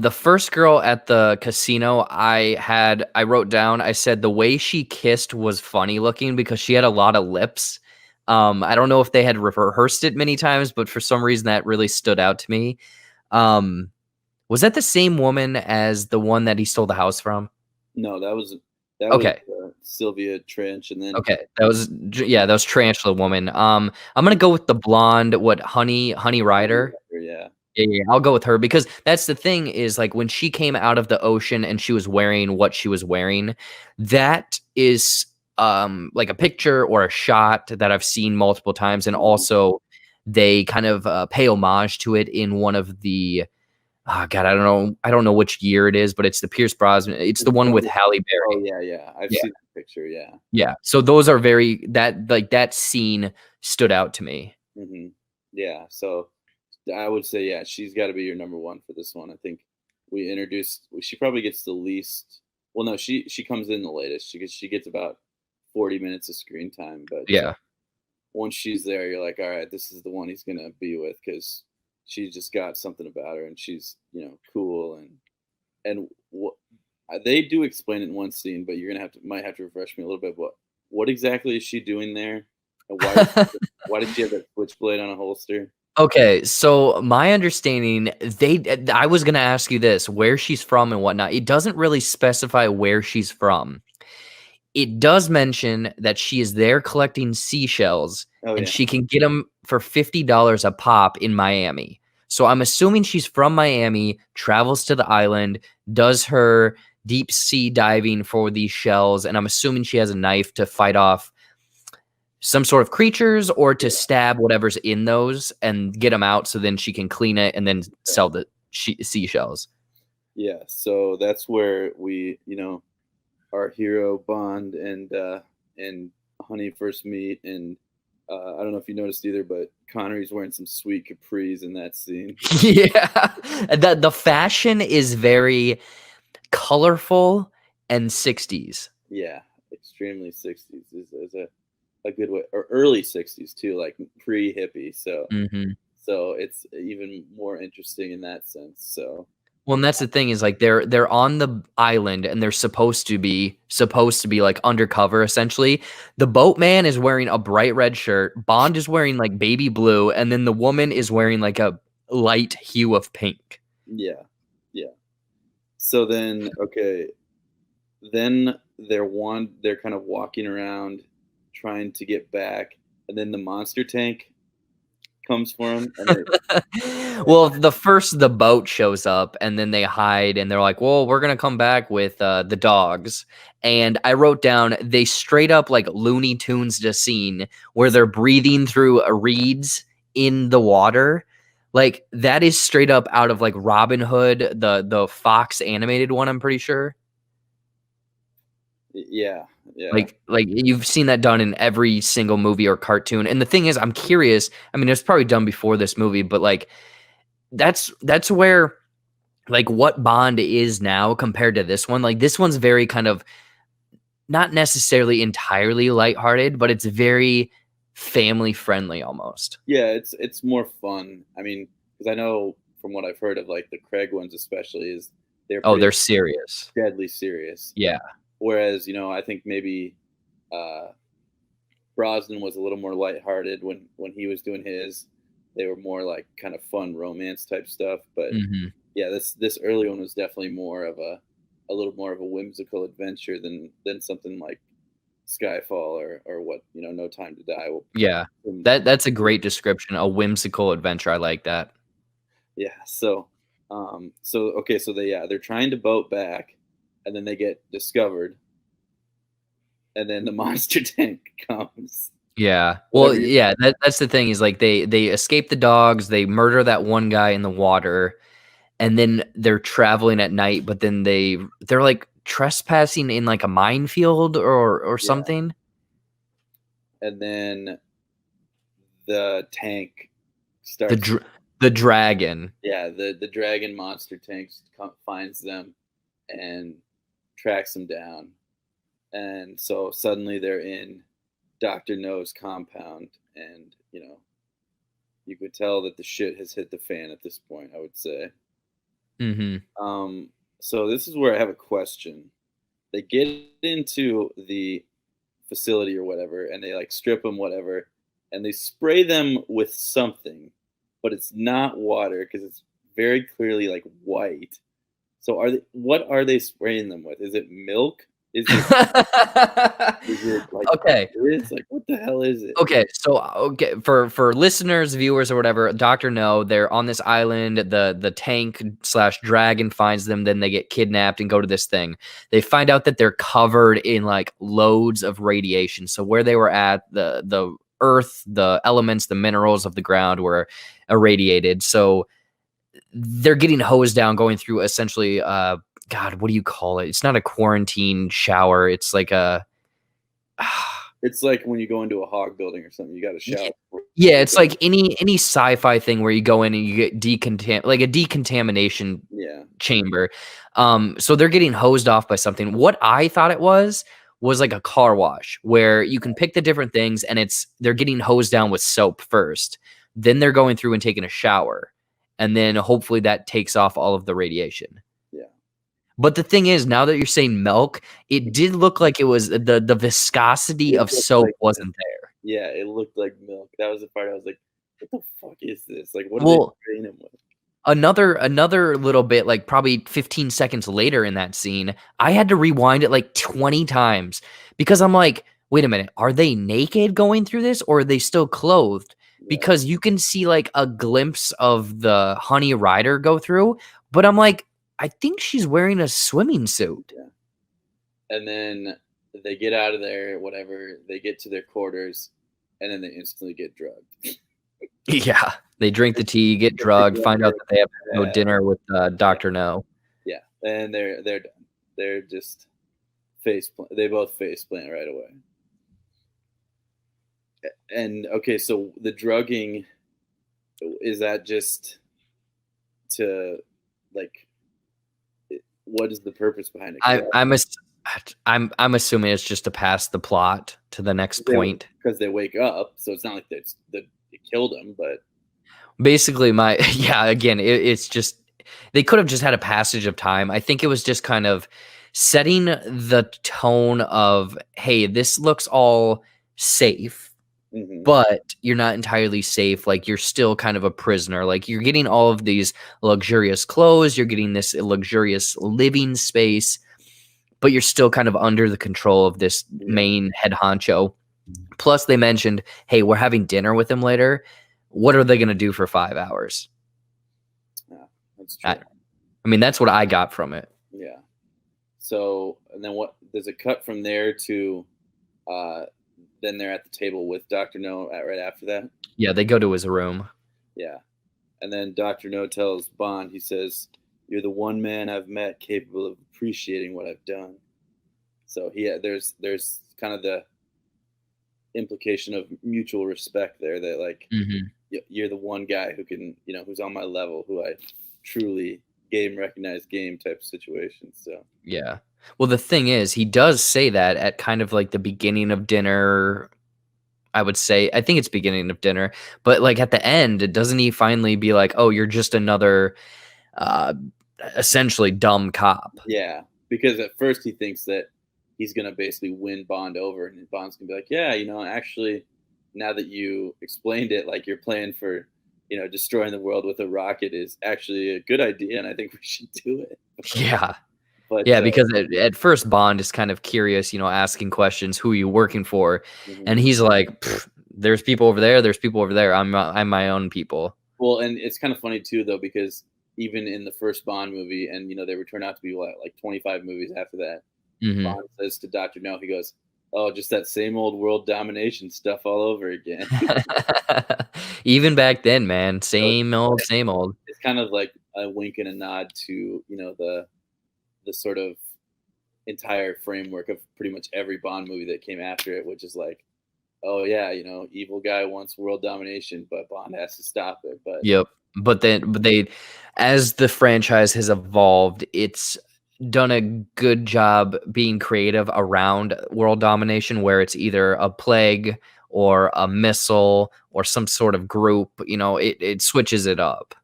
[SPEAKER 1] The first girl at the casino I wrote down, I said the way she kissed was funny looking because she had a lot of lips. I don't know if they had rehearsed it many times, but for some reason that really stood out to me. Was that the same woman as the one that he stole the house from?
[SPEAKER 2] No, that was Sylvia Trench, and then
[SPEAKER 1] that was Tarantula Woman. I'm gonna go with the blonde, Honey Rider. Yeah, I'll go with her because that's the thing is like when she came out of the ocean and she was wearing what she was wearing, that is like a picture or a shot that I've seen multiple times, and also they kind of pay homage to it in one of the God, I don't know which year it is, but it's the Pierce Brosnan. It's the one with Halle
[SPEAKER 2] Oh
[SPEAKER 1] Berry.
[SPEAKER 2] yeah. I've
[SPEAKER 1] Yeah.
[SPEAKER 2] seen the picture. Yeah.
[SPEAKER 1] Yeah. So those are very that scene stood out to me.
[SPEAKER 2] Yeah. So I would say, yeah, she's got to be your number one for this one. I think she probably gets the least. Well, no, she comes in the latest. She gets about 40 minutes of screen time, but
[SPEAKER 1] Yeah.
[SPEAKER 2] once she's there, you're like, all right, this is the one he's gonna be with because she's just got something about her, and she's cool and they do explain it in one scene, but you're gonna might have to refresh me a little bit. But what exactly is she doing there, and why did she have that switchblade on a holster?
[SPEAKER 1] Okay, so my understanding, I was gonna ask you this, where she's from and whatnot. It doesn't really specify where she's from. It does mention that she is there collecting seashells,
[SPEAKER 2] Oh
[SPEAKER 1] and
[SPEAKER 2] yeah,
[SPEAKER 1] she can get them for $50 a pop in Miami. So I'm assuming she's from Miami, travels to the island, does her deep sea diving for these shells, and I'm assuming she has a knife to fight off some sort of creatures or to stab whatever's in those and get them out so then she can clean it and then sell the seashells.
[SPEAKER 2] yeah. So that's where our hero Bond and Honey first meet, and I don't know if you noticed either, but Connery's wearing some sweet capris in that scene.
[SPEAKER 1] Yeah. The fashion is very colorful and 60s.
[SPEAKER 2] Yeah, extremely 60s is a good way, or early 60s too, like pre-hippie.
[SPEAKER 1] Mhm.
[SPEAKER 2] So it's even more interesting in that sense. So
[SPEAKER 1] Well, and that's the thing is like they're on the island and they're supposed to be like undercover essentially. The boatman is wearing a bright red shirt, Bond is wearing like baby blue, and then the woman is wearing like a light hue of pink.
[SPEAKER 2] yeah, yeah. So then, okay, then they're kind of walking around trying to get back, and then the monster tank comes for them, and
[SPEAKER 1] Well, the boat shows up and then they hide and they're like, "Well, we're gonna come back with the dogs." And I wrote down they straight up like Looney Tunes the scene where they're breathing through reeds in the water. Like that is straight up out of like Robin Hood, the Fox animated one. I'm pretty sure.
[SPEAKER 2] yeah, yeah,
[SPEAKER 1] Like you've seen that done in every single movie or cartoon. And the thing is, I'm curious. I mean, it's probably done before this movie, but like that's where like what Bond is now compared to this one. Like this one's very kind of not necessarily entirely lighthearted, but it's very family friendly almost.
[SPEAKER 2] yeah. It's more fun. I mean, because I know from what I've heard of like the Craig ones, especially, is they're
[SPEAKER 1] Oh,
[SPEAKER 2] pretty
[SPEAKER 1] they're serious.
[SPEAKER 2] deadly serious.
[SPEAKER 1] Yeah.
[SPEAKER 2] Whereas I think maybe uh, Brosnan was a little more lighthearted when he was doing his. They were more like kind of fun romance type stuff. But
[SPEAKER 1] Hmm.
[SPEAKER 2] yeah, this early one was definitely more of a little more of a whimsical adventure than something like Skyfall or what No Time to Die.
[SPEAKER 1] Yeah. That's a great description. A whimsical adventure. I like that.
[SPEAKER 2] Yeah. So okay. So they're trying to boat back, and then they get discovered, and then the monster tank comes.
[SPEAKER 1] Yeah. Well,
[SPEAKER 2] Whatever.
[SPEAKER 1] yeah, that's the thing is like they escape the dogs, they murder that one guy in the water, and then they're traveling at night, but then they're like trespassing in like a minefield or
[SPEAKER 2] Yeah.
[SPEAKER 1] something.
[SPEAKER 2] And then the tank
[SPEAKER 1] The
[SPEAKER 2] starts.
[SPEAKER 1] the dragon.
[SPEAKER 2] Yeah, the dragon monster tank finds them and tracks them down, and so suddenly they're in Doctor No's compound, and you could tell that the shit has hit the fan at this point, I would say.
[SPEAKER 1] Mhm.
[SPEAKER 2] So this is where I have a question. They get into the facility or whatever, and they like strip them, whatever, and they spray them with something, but it's not water because it's very clearly like white. So what are they spraying them with? Is it milk? Is it like
[SPEAKER 1] Okay.
[SPEAKER 2] it's like what the hell is it?
[SPEAKER 1] Okay, so for listeners, viewers, or whatever, Doctor No, they're on this island. The tank slash dragon finds them. Then they get kidnapped and go to this thing. They find out that they're covered in like loads of radiation. So where they were at, the earth, the elements, the minerals of the ground were irradiated. So they're getting hosed down, going through essentially, God, what do you call it? It's not a quarantine shower. It's like a,
[SPEAKER 2] It's like when you go into a hog building or something, you got to shower.
[SPEAKER 1] yeah, it's like any sci-fi thing where you go in and you get like a decontamination chamber. So they're getting hosed off by something. What I thought it was like a car wash where you can pick the different things and they're getting hosed down with soap first. Then they're going through and taking a shower. And then hopefully that takes off all of the radiation.
[SPEAKER 2] Yeah.
[SPEAKER 1] But the thing is, now that you're saying milk, it did look like it was the viscosity of soap wasn't there.
[SPEAKER 2] Yeah, it looked like milk. That was the part I was like, what the fuck is this? Like, what are they spraying him with?
[SPEAKER 1] Another little bit, like probably 15 seconds later in that scene, I had to rewind it like 20 times because I'm like, wait a minute, are they naked going through this or are they still clothed? Because you can see like a glimpse of the Honey Rider go through, but I'm like, I think she's wearing a swimming suit.
[SPEAKER 2] Yeah. And then they get out of there, whatever, they get to their quarters, and then they instantly get drugged.
[SPEAKER 1] Yeah. They drink the tea, get drugged, find out that they have no dinner with Dr. No.
[SPEAKER 2] Yeah. And they're done. They're just they both face plant right away. And okay, so the drugging, is that just to like, what is the purpose behind it?
[SPEAKER 1] I'm assuming it's just to pass the plot to the next point
[SPEAKER 2] because they wake up, so it's not like they killed him, but
[SPEAKER 1] basically again, it's just they could have just had a passage of time. I think it was just kind of setting the tone of, hey, this looks all safe. Mm-hmm. But you're not entirely safe. Like, you're still kind of a prisoner. Like, you're getting all of these luxurious clothes. You're getting this luxurious living space, but you're still kind of under the control of this main head honcho. Plus, they mentioned, hey, we're having dinner with him later. What are they going to do for 5 hours?
[SPEAKER 2] Yeah, that's true.
[SPEAKER 1] I mean, that's what I got from it.
[SPEAKER 2] Yeah. So, and then what does it cut from there to then they're at the table with Dr. No right after that?
[SPEAKER 1] Yeah, they go to his room.
[SPEAKER 2] Yeah. And then Dr. No tells Bond, he says, "You're the one man I've met capable of appreciating what I've done." So there's kind of the implication of mutual respect there, that like, you're the one guy who can, who's on my level, who I truly recognized game type situation. So
[SPEAKER 1] yeah. Well, the thing is, he does say that at kind of like the beginning of dinner. I would say, I think it's beginning of dinner, but like at the end, doesn't he finally be like, "Oh, you're just another, essentially dumb cop"?
[SPEAKER 2] Yeah, because at first he thinks that he's gonna basically win Bond over, and Bond's gonna be like, "Yeah, actually, now that you explained it, like your plan for, destroying the world with a rocket is actually a good idea, and I think we should do it."
[SPEAKER 1] Yeah. But, yeah, because at first Bond is kind of curious, asking questions, who are you working for? Mm-hmm. And he's like, there's people over there. There's people over there. I'm my own people.
[SPEAKER 2] Well, and it's kind of funny too, though, because even in the first Bond movie, and, they would turn out to be like 25 movies after that, Bond says to Dr. No, he goes, "Oh, just that same old world domination stuff all over again."
[SPEAKER 1] Even back then, man, same old.
[SPEAKER 2] It's kind of like a wink and a nod to, the sort of entire framework of pretty much every Bond movie that came after it, which is like, oh yeah, evil guy wants world domination, but Bond has to stop it. But
[SPEAKER 1] but they, as the franchise has evolved, it's done a good job being creative around world domination, where it's either a plague or a missile or some sort of group. It switches it up.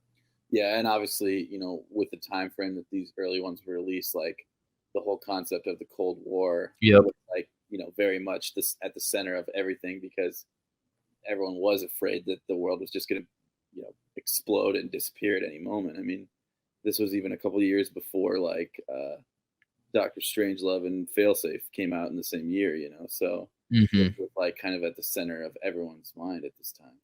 [SPEAKER 2] Yeah, and obviously, with the time frame that these early ones were released, like the whole concept of the Cold War, was like, very much this at the center of everything, because everyone was afraid that the world was just going to, explode and disappear at any moment. I mean, this was even a couple of years before, like, Dr. Strangelove and Failsafe came out in the same year, so it was like kind of at the center of everyone's mind at this time.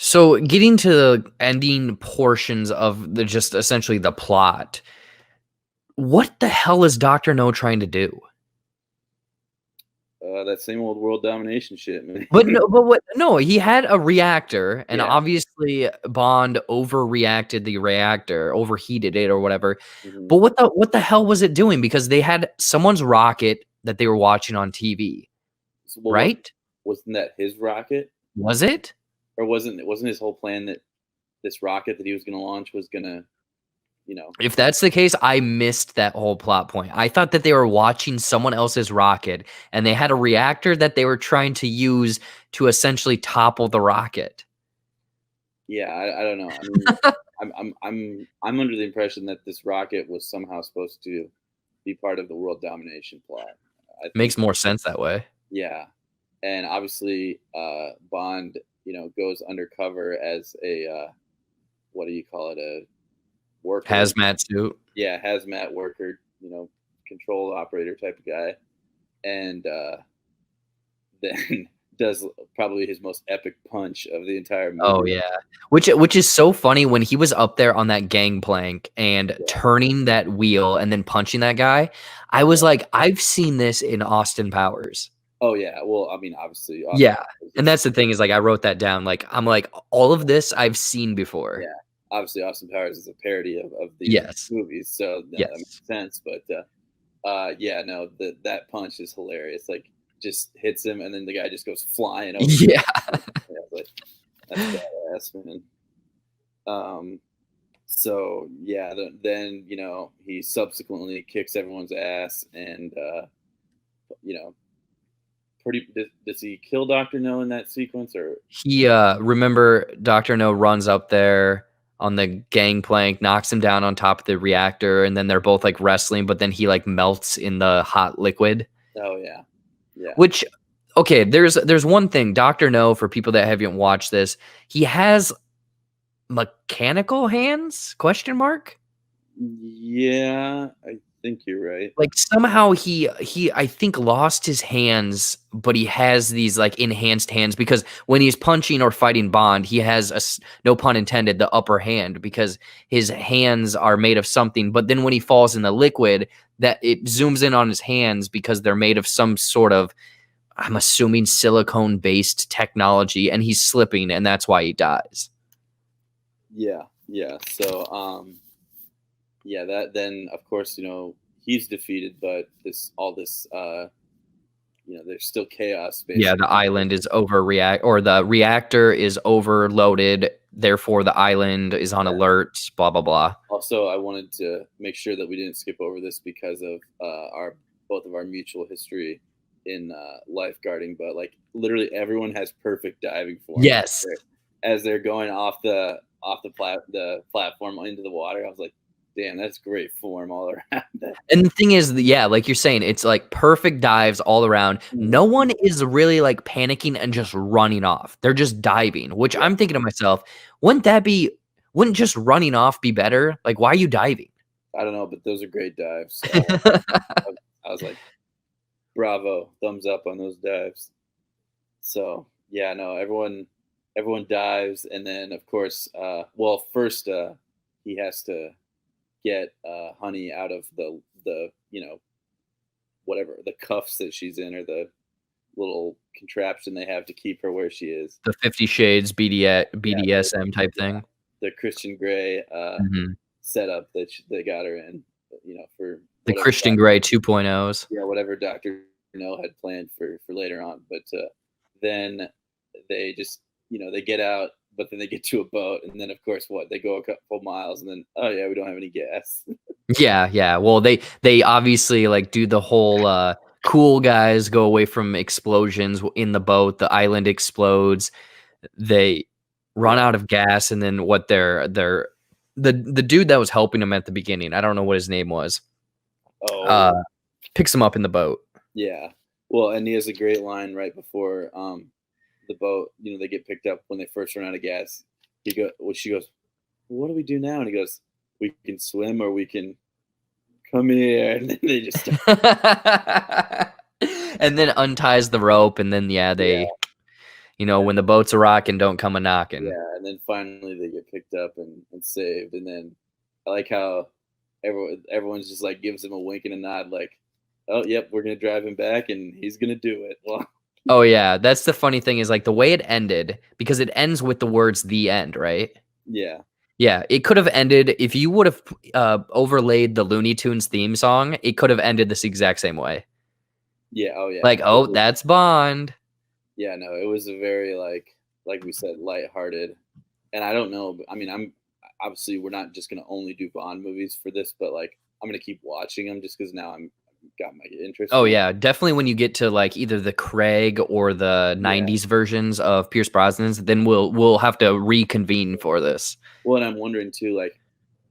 [SPEAKER 1] So getting to the ending portions of just essentially the plot, what the hell is Dr. No trying to do?
[SPEAKER 2] That same old world domination shit, man.
[SPEAKER 1] But no, he had a reactor, and
[SPEAKER 2] Yeah.
[SPEAKER 1] obviously Bond overreacted the reactor, overheated it or whatever.
[SPEAKER 2] Mhm.
[SPEAKER 1] But what the hell was it doing? Because they had someone's rocket that they were watching on TV,
[SPEAKER 2] So, well,
[SPEAKER 1] right?
[SPEAKER 2] wasn't that his rocket,
[SPEAKER 1] Was it?
[SPEAKER 2] or wasn't his whole plan that this rocket that he was gonna launch was gonna, you know?
[SPEAKER 1] If that's the case, I missed that whole plot point. I thought that they were watching someone else's rocket, and they had a reactor that they were trying to use to essentially topple the rocket.
[SPEAKER 2] Yeah, I don't know. I mean, I'm under the impression that this rocket was somehow supposed to be part of the world domination plot. I think,
[SPEAKER 1] Makes more sense that way.
[SPEAKER 2] yeah, and obviously, Bond, goes undercover as a what do you call it, a worker?
[SPEAKER 1] Hazmat suit.
[SPEAKER 2] Yeah, hazmat worker, control operator type of guy, and then does probably his most epic punch of the entire
[SPEAKER 1] Oh,
[SPEAKER 2] movie.
[SPEAKER 1] yeah. Which is so funny when he was up there on that gangplank and
[SPEAKER 2] Yeah,
[SPEAKER 1] turning that wheel and then punching that guy, I was
[SPEAKER 2] yeah.
[SPEAKER 1] like, "I've seen this in Austin Powers."
[SPEAKER 2] Oh yeah. Well, I mean, obviously, Austin
[SPEAKER 1] Yeah,
[SPEAKER 2] Powers
[SPEAKER 1] and
[SPEAKER 2] is,
[SPEAKER 1] that's the thing is, like, I wrote that down, like, I'm like, "All of this I've seen before."
[SPEAKER 2] yeah, obviously Austin Powers is a parody of these
[SPEAKER 1] Yes.
[SPEAKER 2] movies, so that
[SPEAKER 1] Yes.
[SPEAKER 2] makes sense. But yeah, no, that punch is hilarious. Like, just hits him, and then the guy just goes flying over.
[SPEAKER 1] Yeah.
[SPEAKER 2] Yeah, like, that's badass, man. Um, so yeah, then he subsequently kicks everyone's ass, and you know, does he kill Doctor No in that sequence, or?
[SPEAKER 1] He, remember Doctor No runs up there on the gangplank, knocks him down on top of the reactor, and then they're both, like, wrestling, but then he, like, melts in the hot liquid.
[SPEAKER 2] Oh yeah, yeah,
[SPEAKER 1] Which okay, there's one thing, Doctor No, for people that haven't watched this, he has mechanical hands? Question mark?
[SPEAKER 2] yeah. I think you're right.
[SPEAKER 1] Like, somehow he I think lost his hands, but he has these, like, enhanced hands because when he's punching or fighting Bond, he has no pun intended, the upper hand because his hands are made of something, but then when he falls in the liquid, that it zooms in on his hands because they're made of some sort of, I'm assuming, silicone-based technology, and he's slipping, and that's why he dies.
[SPEAKER 2] Yeah, yeah. So yeah, that then of course he's defeated, but there's still chaos
[SPEAKER 1] Yeah, the
[SPEAKER 2] basically.
[SPEAKER 1] island is overreact or the reactor is overloaded, therefore the island is on alert, blah, blah, blah.
[SPEAKER 2] Also, I wanted to make sure that we didn't skip over this because of our both of our mutual history in lifeguarding, but like literally everyone has perfect diving form
[SPEAKER 1] Yes.
[SPEAKER 2] as they're going off the platform into the water. I was like, damn, that's great form all around.
[SPEAKER 1] And the thing is, yeah, like you're saying, it's like perfect dives all around. No one is really like panicking and just running off. They're just diving, which
[SPEAKER 2] Yeah,
[SPEAKER 1] I'm thinking to myself, wouldn't just running off be better? Like, why are you diving?
[SPEAKER 2] I don't know, but those are great dives. I was like, bravo, thumbs up on those dives. So yeah, no, everyone dives, and then of course, well, first he has to get Honey out of the whatever the cuffs that she's in, or the little contraption they have to keep her where she is.
[SPEAKER 1] The 50 Shades
[SPEAKER 2] Yeah,
[SPEAKER 1] BDSM type thing.
[SPEAKER 2] the Christian Grey
[SPEAKER 1] Mhm.
[SPEAKER 2] setup that they got her in, for
[SPEAKER 1] The
[SPEAKER 2] whatever
[SPEAKER 1] Christian Grey 2.0s.
[SPEAKER 2] whatever Doctor No had planned for later on. But then they just they get out, but then they get to a boat, and then of course they go a couple miles, and then oh yeah, we don't have any gas.
[SPEAKER 1] Yeah, yeah. Well, they obviously like do the whole cool guys go away from explosions in the boat. The island explodes. They run
[SPEAKER 2] Yeah.
[SPEAKER 1] out of gas, and then what the dude that was helping him at the beginning, I don't know what his name was,
[SPEAKER 2] Oh
[SPEAKER 1] picks him up in the boat.
[SPEAKER 2] yeah. Well, and he has a great line right before the boat. They get picked up when they first run out of gas. She goes, well, what do we do now? And he goes, we can swim or we can come here. And then they just
[SPEAKER 1] And then unties the rope, and then
[SPEAKER 2] yeah,
[SPEAKER 1] when the boat's a rocking, don't come a knocking.
[SPEAKER 2] yeah. And then finally they get picked up and saved. And then I like how everyone's just like gives him a wink and a nod, like, oh, yep, we're gonna drive him back, and he's gonna do it. Well,
[SPEAKER 1] Oh yeah, that's the funny thing is like the way it ended, because it ends with the words "the end," right?
[SPEAKER 2] yeah,
[SPEAKER 1] Yeah, it could have ended if you would have overlaid the Looney Tunes theme song. It could have ended this exact same way.
[SPEAKER 2] yeah, oh yeah,
[SPEAKER 1] Like, oh, that's Bond.
[SPEAKER 2] yeah. No, it was a very like we said, lighthearted. And I don't know. I mean, I'm obviously we're not just gonna only do Bond movies for this, but like I'm gonna keep watching them just because now I'm got my interest.
[SPEAKER 1] Oh
[SPEAKER 2] in it.
[SPEAKER 1] yeah, definitely when you get to like either the Craig or the
[SPEAKER 2] Yeah.
[SPEAKER 1] 90s versions of Pierce Brosnan's, then we'll have to reconvene for this.
[SPEAKER 2] Well, and I'm wondering too, like,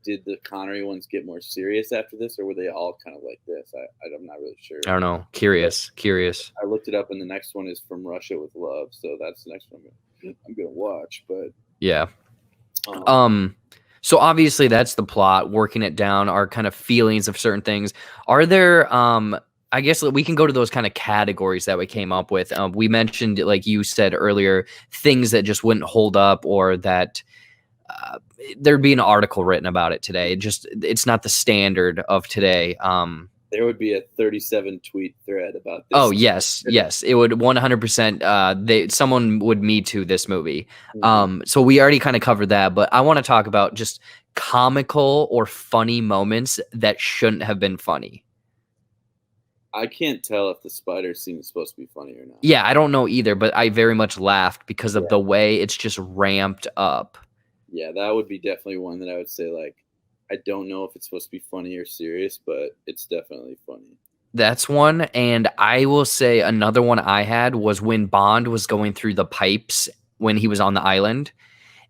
[SPEAKER 2] did the Connery ones get more serious after this, or were they all kind of like this? I'm not really sure.
[SPEAKER 1] I don't know. Curious.
[SPEAKER 2] I looked it up, and the next one is From Russia with Love, so that's the next one I'm gonna watch. But
[SPEAKER 1] Yeah.
[SPEAKER 2] um,
[SPEAKER 1] So obviously that's the plot, working it down, our kind of feelings of certain things. Are there I guess we can go to those kind of categories that we came up with. We mentioned, like you said earlier, things that just wouldn't hold up, or that there'd be an article written about it today. It's not the standard of today.
[SPEAKER 2] there would be a 37 tweet thread about this.
[SPEAKER 1] Oh yes, it would 100%. Someone would Me Too this movie. So we already kind of covered that, but I want to talk about just comical or funny moments that shouldn't have been funny.
[SPEAKER 2] I can't tell if the spider scene is supposed to be funny or not.
[SPEAKER 1] Yeah, I don't know either, but I very much laughed because of the way it's just ramped up.
[SPEAKER 2] Yeah, that would be definitely one that I would say, like, I don't know if it's supposed to be funny or serious, but it's definitely funny.
[SPEAKER 1] That's one. And I will say another one I had was when Bond was going through the pipes when he was on the island,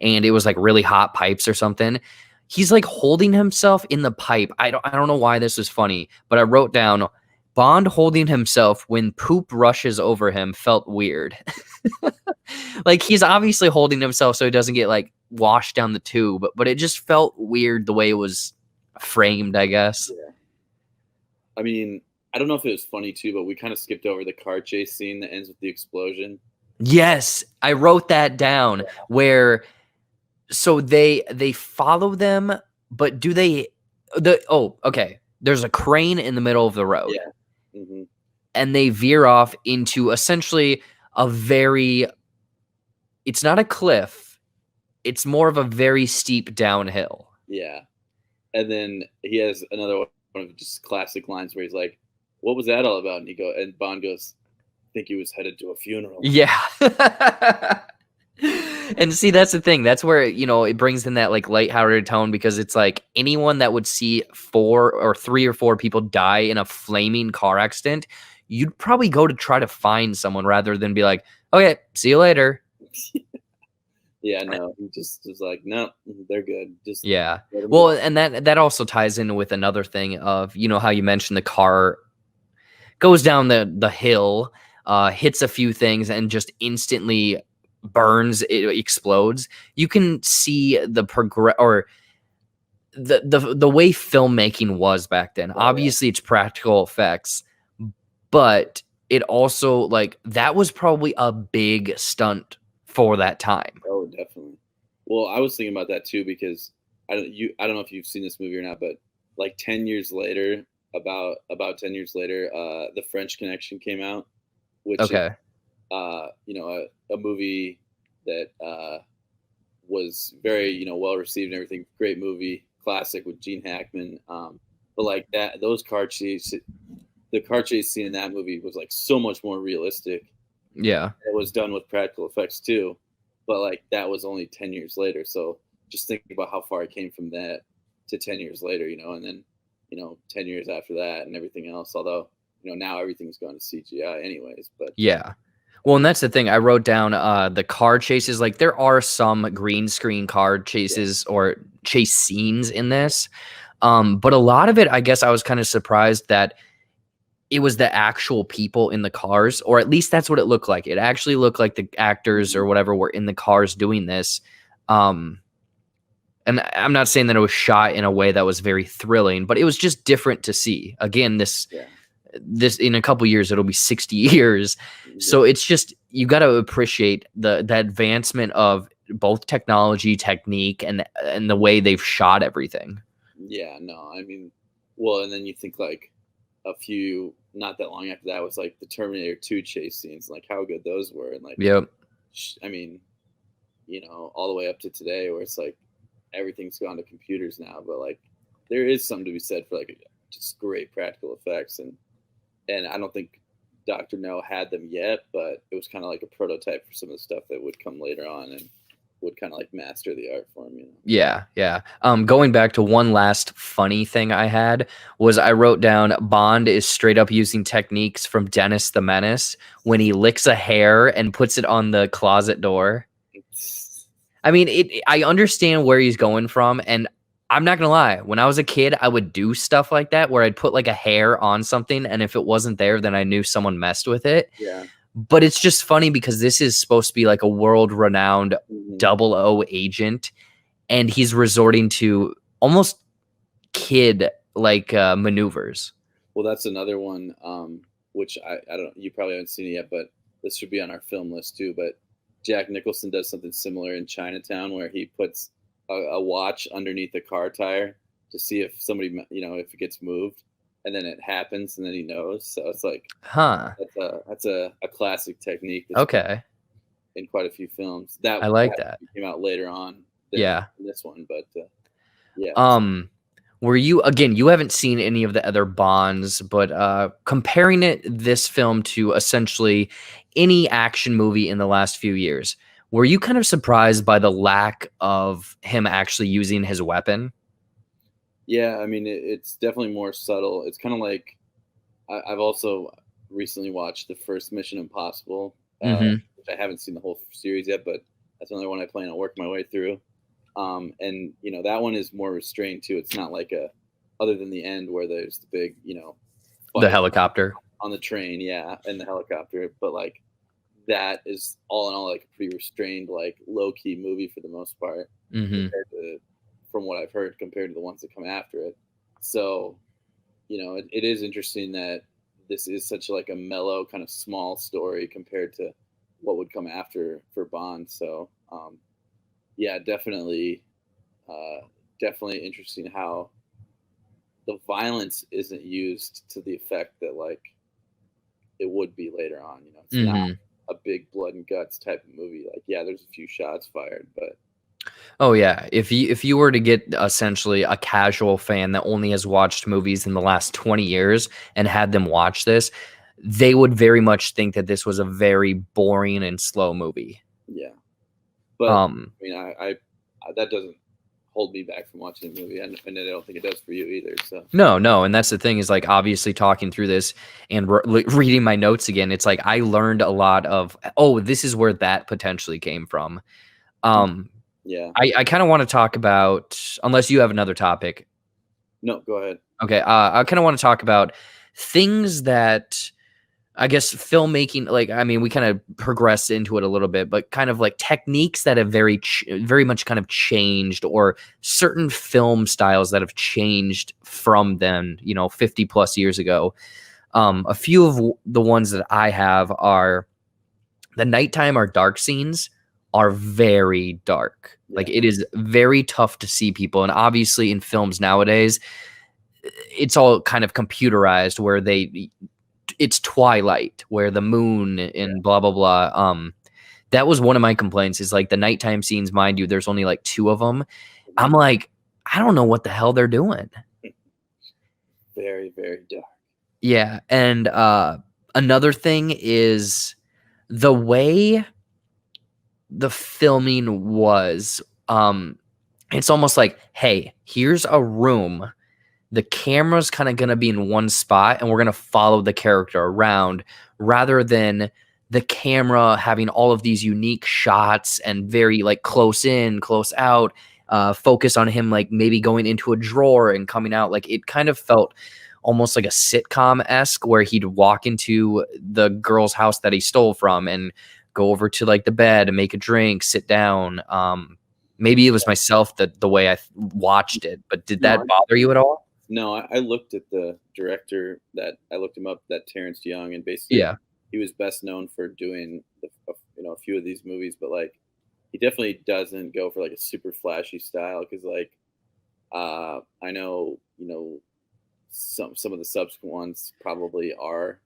[SPEAKER 1] and it was like really hot pipes or something. He's like holding himself in the pipe. I don't know why this was funny, but I wrote down Bond holding himself when poop rushes over him felt weird. Like he's obviously holding himself so he doesn't get like washed down the tube, but it just felt weird the way it was framed, I guess.
[SPEAKER 2] Yeah. I mean, I don't know if it was funny too, but we kind of skipped over the car chase scene that ends with the explosion.
[SPEAKER 1] Yes, I wrote that down where so they follow them, but do they okay. There's a crane in the middle of the road.
[SPEAKER 2] Yeah. Mm-hmm.
[SPEAKER 1] And they veer off into essentially a very, it's not a cliff, it's more of a very steep downhill.
[SPEAKER 2] Yeah. And then he has another one of just classic lines where he's like, "What was that all about?" And Bond goes, "I think he was headed to a funeral."
[SPEAKER 1] Yeah. And see, that's the thing. That's where, it brings in that like lighthearted tone, because it's like anyone that would see 3 or 4 people die in a flaming car accident, you'd probably go to try to find someone rather than be like, okay, see you later.
[SPEAKER 2] Yeah, no, he just was like, "No, they're good." Just
[SPEAKER 1] Yeah. Well, and that also ties in with another thing of, how you mentioned the car goes down the hill, hits a few things and just instantly burns, it explodes. You can see the the way filmmaking was back then. Obviously it's practical effects, but it also like that was probably a big stunt for that time.
[SPEAKER 2] Oh, definitely. Well, I was thinking about that too because I don't know if you've seen this movie or not, but like 10 years later, about 10 years later, The French Connection came out, which
[SPEAKER 1] Okay.
[SPEAKER 2] is, a movie that was very well received and everything. Great movie, classic with Gene Hackman. But like the car chase scene in that movie was like so much more realistic.
[SPEAKER 1] Yeah.
[SPEAKER 2] It was done with practical effects too, but like that was only 10 years later. So just think about how far it came from that to 10 years later, and then 10 years after that and everything else. Although now everything's going to CGI anyways. But
[SPEAKER 1] Yeah. Well, and that's the thing. I wrote down the car chases. Like there are some green screen car chases or chase scenes in this. But a lot of it, I guess I was kind of surprised that it was the actual people in the cars, or at least that's what it looked like. It actually looked like the actors or whatever were in the cars doing this. And I'm not saying that it was shot in a way that was very thrilling, but it was just different to see. Again, this in a couple years, it'll be 60 years. So it's just, you got to appreciate the advancement of both technology, technique, and the way they've shot everything.
[SPEAKER 2] Yeah, no, I mean, well, and then you think like a few not that long after that was like the Terminator 2 chase scenes, like how good those were, and like,
[SPEAKER 1] Yep.
[SPEAKER 2] I mean, all the way up to today, where it's like everything's gone to computers now, but like there is something to be said for like just great practical effects, and I don't think Dr. No had them yet, but it was kind of like a prototype for some of the stuff that would come later on and would kind of like master the art form,
[SPEAKER 1] Yeah, yeah. Going back to one last funny thing I had was I wrote down Bond is straight up using techniques from Dennis the Menace when he licks a hair and puts it on the closet door. I mean, I understand where he's going from, and I'm not gonna lie. When I was a kid, I would do stuff like that where I'd put like a hair on something, and if it wasn't there, then I knew someone messed with it.
[SPEAKER 2] Yeah.
[SPEAKER 1] But it's just funny because this is supposed to be like a world-renowned
[SPEAKER 2] Mhm.
[SPEAKER 1] 00 agent, and he's resorting to almost kid like maneuvers.
[SPEAKER 2] Well, that's another one, which I don't, you probably haven't seen it yet, but this should be on our film list too. But Jack Nicholson does something similar in Chinatown where he puts a watch underneath a car tire to see if somebody, if it gets moved, and then it happens, and then he knows. So it's like,
[SPEAKER 1] Huh.
[SPEAKER 2] that's a classic technique that's
[SPEAKER 1] Okay.
[SPEAKER 2] in quite a few films. That
[SPEAKER 1] I like that.
[SPEAKER 2] came out later on than
[SPEAKER 1] Yeah.
[SPEAKER 2] this one, but yeah.
[SPEAKER 1] Were you, again, you haven't seen any of the other Bonds, but comparing this film to essentially any action movie in the last few years, were you kind of surprised by the lack of him actually using his weapon?
[SPEAKER 2] Yeah, I mean, it's definitely more subtle. It's kind of like I've also recently watched the first Mission Impossible,
[SPEAKER 1] Mm-hmm.
[SPEAKER 2] which I haven't seen the whole series yet, but that's another one I plan on working my way through. And that one is more restrained too. It's not like other than the end where there's the big,
[SPEAKER 1] The
[SPEAKER 2] fight
[SPEAKER 1] helicopter.
[SPEAKER 2] on the train, yeah, and the helicopter. But like that is all in all like a pretty restrained, like low key movie for the most part,
[SPEAKER 1] Mm-hmm.
[SPEAKER 2] compared to, from what I've heard, compared to the ones that come after it. So it is interesting that this is such like a mellow kind of small story compared to what would come after for Bond. So yeah, definitely interesting how the violence isn't used to the effect that like it would be later on. It's not
[SPEAKER 1] Mm-hmm.
[SPEAKER 2] a big blood and guts type of movie. Like, yeah, there's a few shots fired, but
[SPEAKER 1] Oh yeah, if you were to get essentially a casual fan that only has watched movies in the last 20 years and had them watch this, they would very much think that this was a very boring and slow movie.
[SPEAKER 2] yeah. But
[SPEAKER 1] Um
[SPEAKER 2] I mean, I that doesn't hold me back from watching the movie, and I don't think it does for you either. So
[SPEAKER 1] no, and that's the thing is like obviously talking through this and reading my notes again, it's like I learned a lot of, oh, this is where that potentially came from. Um
[SPEAKER 2] yeah,
[SPEAKER 1] I kind of want to talk about, unless you have another topic.
[SPEAKER 2] no, go ahead.
[SPEAKER 1] Okay, I kind of want to talk about things that I guess filmmaking, like, I mean, we kind of progressed into it a little bit, but kind of like techniques that have very much kind of changed, or certain film styles that have changed from then, 50 plus years ago. A few of the ones that I have are the nighttime or dark scenes are very dark. Like,
[SPEAKER 2] Yeah,
[SPEAKER 1] it is very tough to see people. And obviously in films nowadays, it's all kind of computerized where it's twilight, where the moon and blah blah blah. That was one of my complaints, is like the nighttime scenes, mind you, there's only like two of them. I'm like, I don't know what the hell they're doing.
[SPEAKER 2] very very dark.
[SPEAKER 1] Yeah, and another thing is the way the filming was. It's almost like, hey, here's a room. The camera's kind of going to be in one spot and we're going to follow the character around, rather than the camera having all of these unique shots and very like close in, close out, focus on him, like maybe going into a drawer and coming out. Like, it kind of felt almost like a sitcom-esque, where he'd walk into the girl's house that he stole from and go over to like the bed and make a drink, sit down. Maybe it was myself that the way I watched it, but did
[SPEAKER 2] No,
[SPEAKER 1] that bother you at all?
[SPEAKER 2] No, I looked at the director, that I looked him up, that Terrence Young, and basically
[SPEAKER 1] Yeah.
[SPEAKER 2] he was best known for doing a few of these movies, but like he definitely doesn't go for like a super flashy style, because like I know some of the subsequent ones probably are.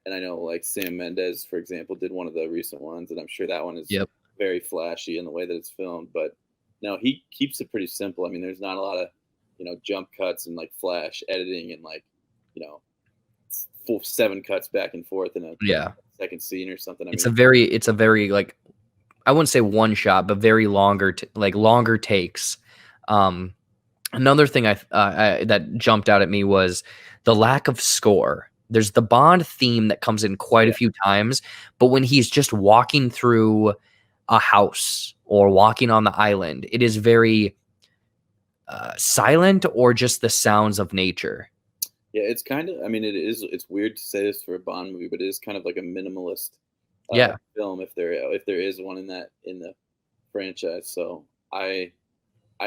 [SPEAKER 2] And I know like Sam Mendes, for example, did one of the recent ones, and I'm sure that one is
[SPEAKER 1] Yep.
[SPEAKER 2] very flashy in the way that it's filmed. But no, he keeps it pretty simple. I mean, there's not a lot of jump cuts and like flash editing and like you know full 7 cuts back and forth in a
[SPEAKER 1] Yeah.
[SPEAKER 2] second scene or something. I
[SPEAKER 1] It's
[SPEAKER 2] mean,
[SPEAKER 1] a very like, I wouldn't say one shot, but very longer takes. Another thing that jumped out at me was the lack of score. There's the Bond theme that comes in quite a few times, but when he's just walking through a house or walking on the island, it is very silent, or just the sounds of nature.
[SPEAKER 2] yeah, it's kind of. I mean, It's weird to say this for a Bond movie, but it is kind of like a minimalist
[SPEAKER 1] Yeah.
[SPEAKER 2] film if there is one in the franchise. So I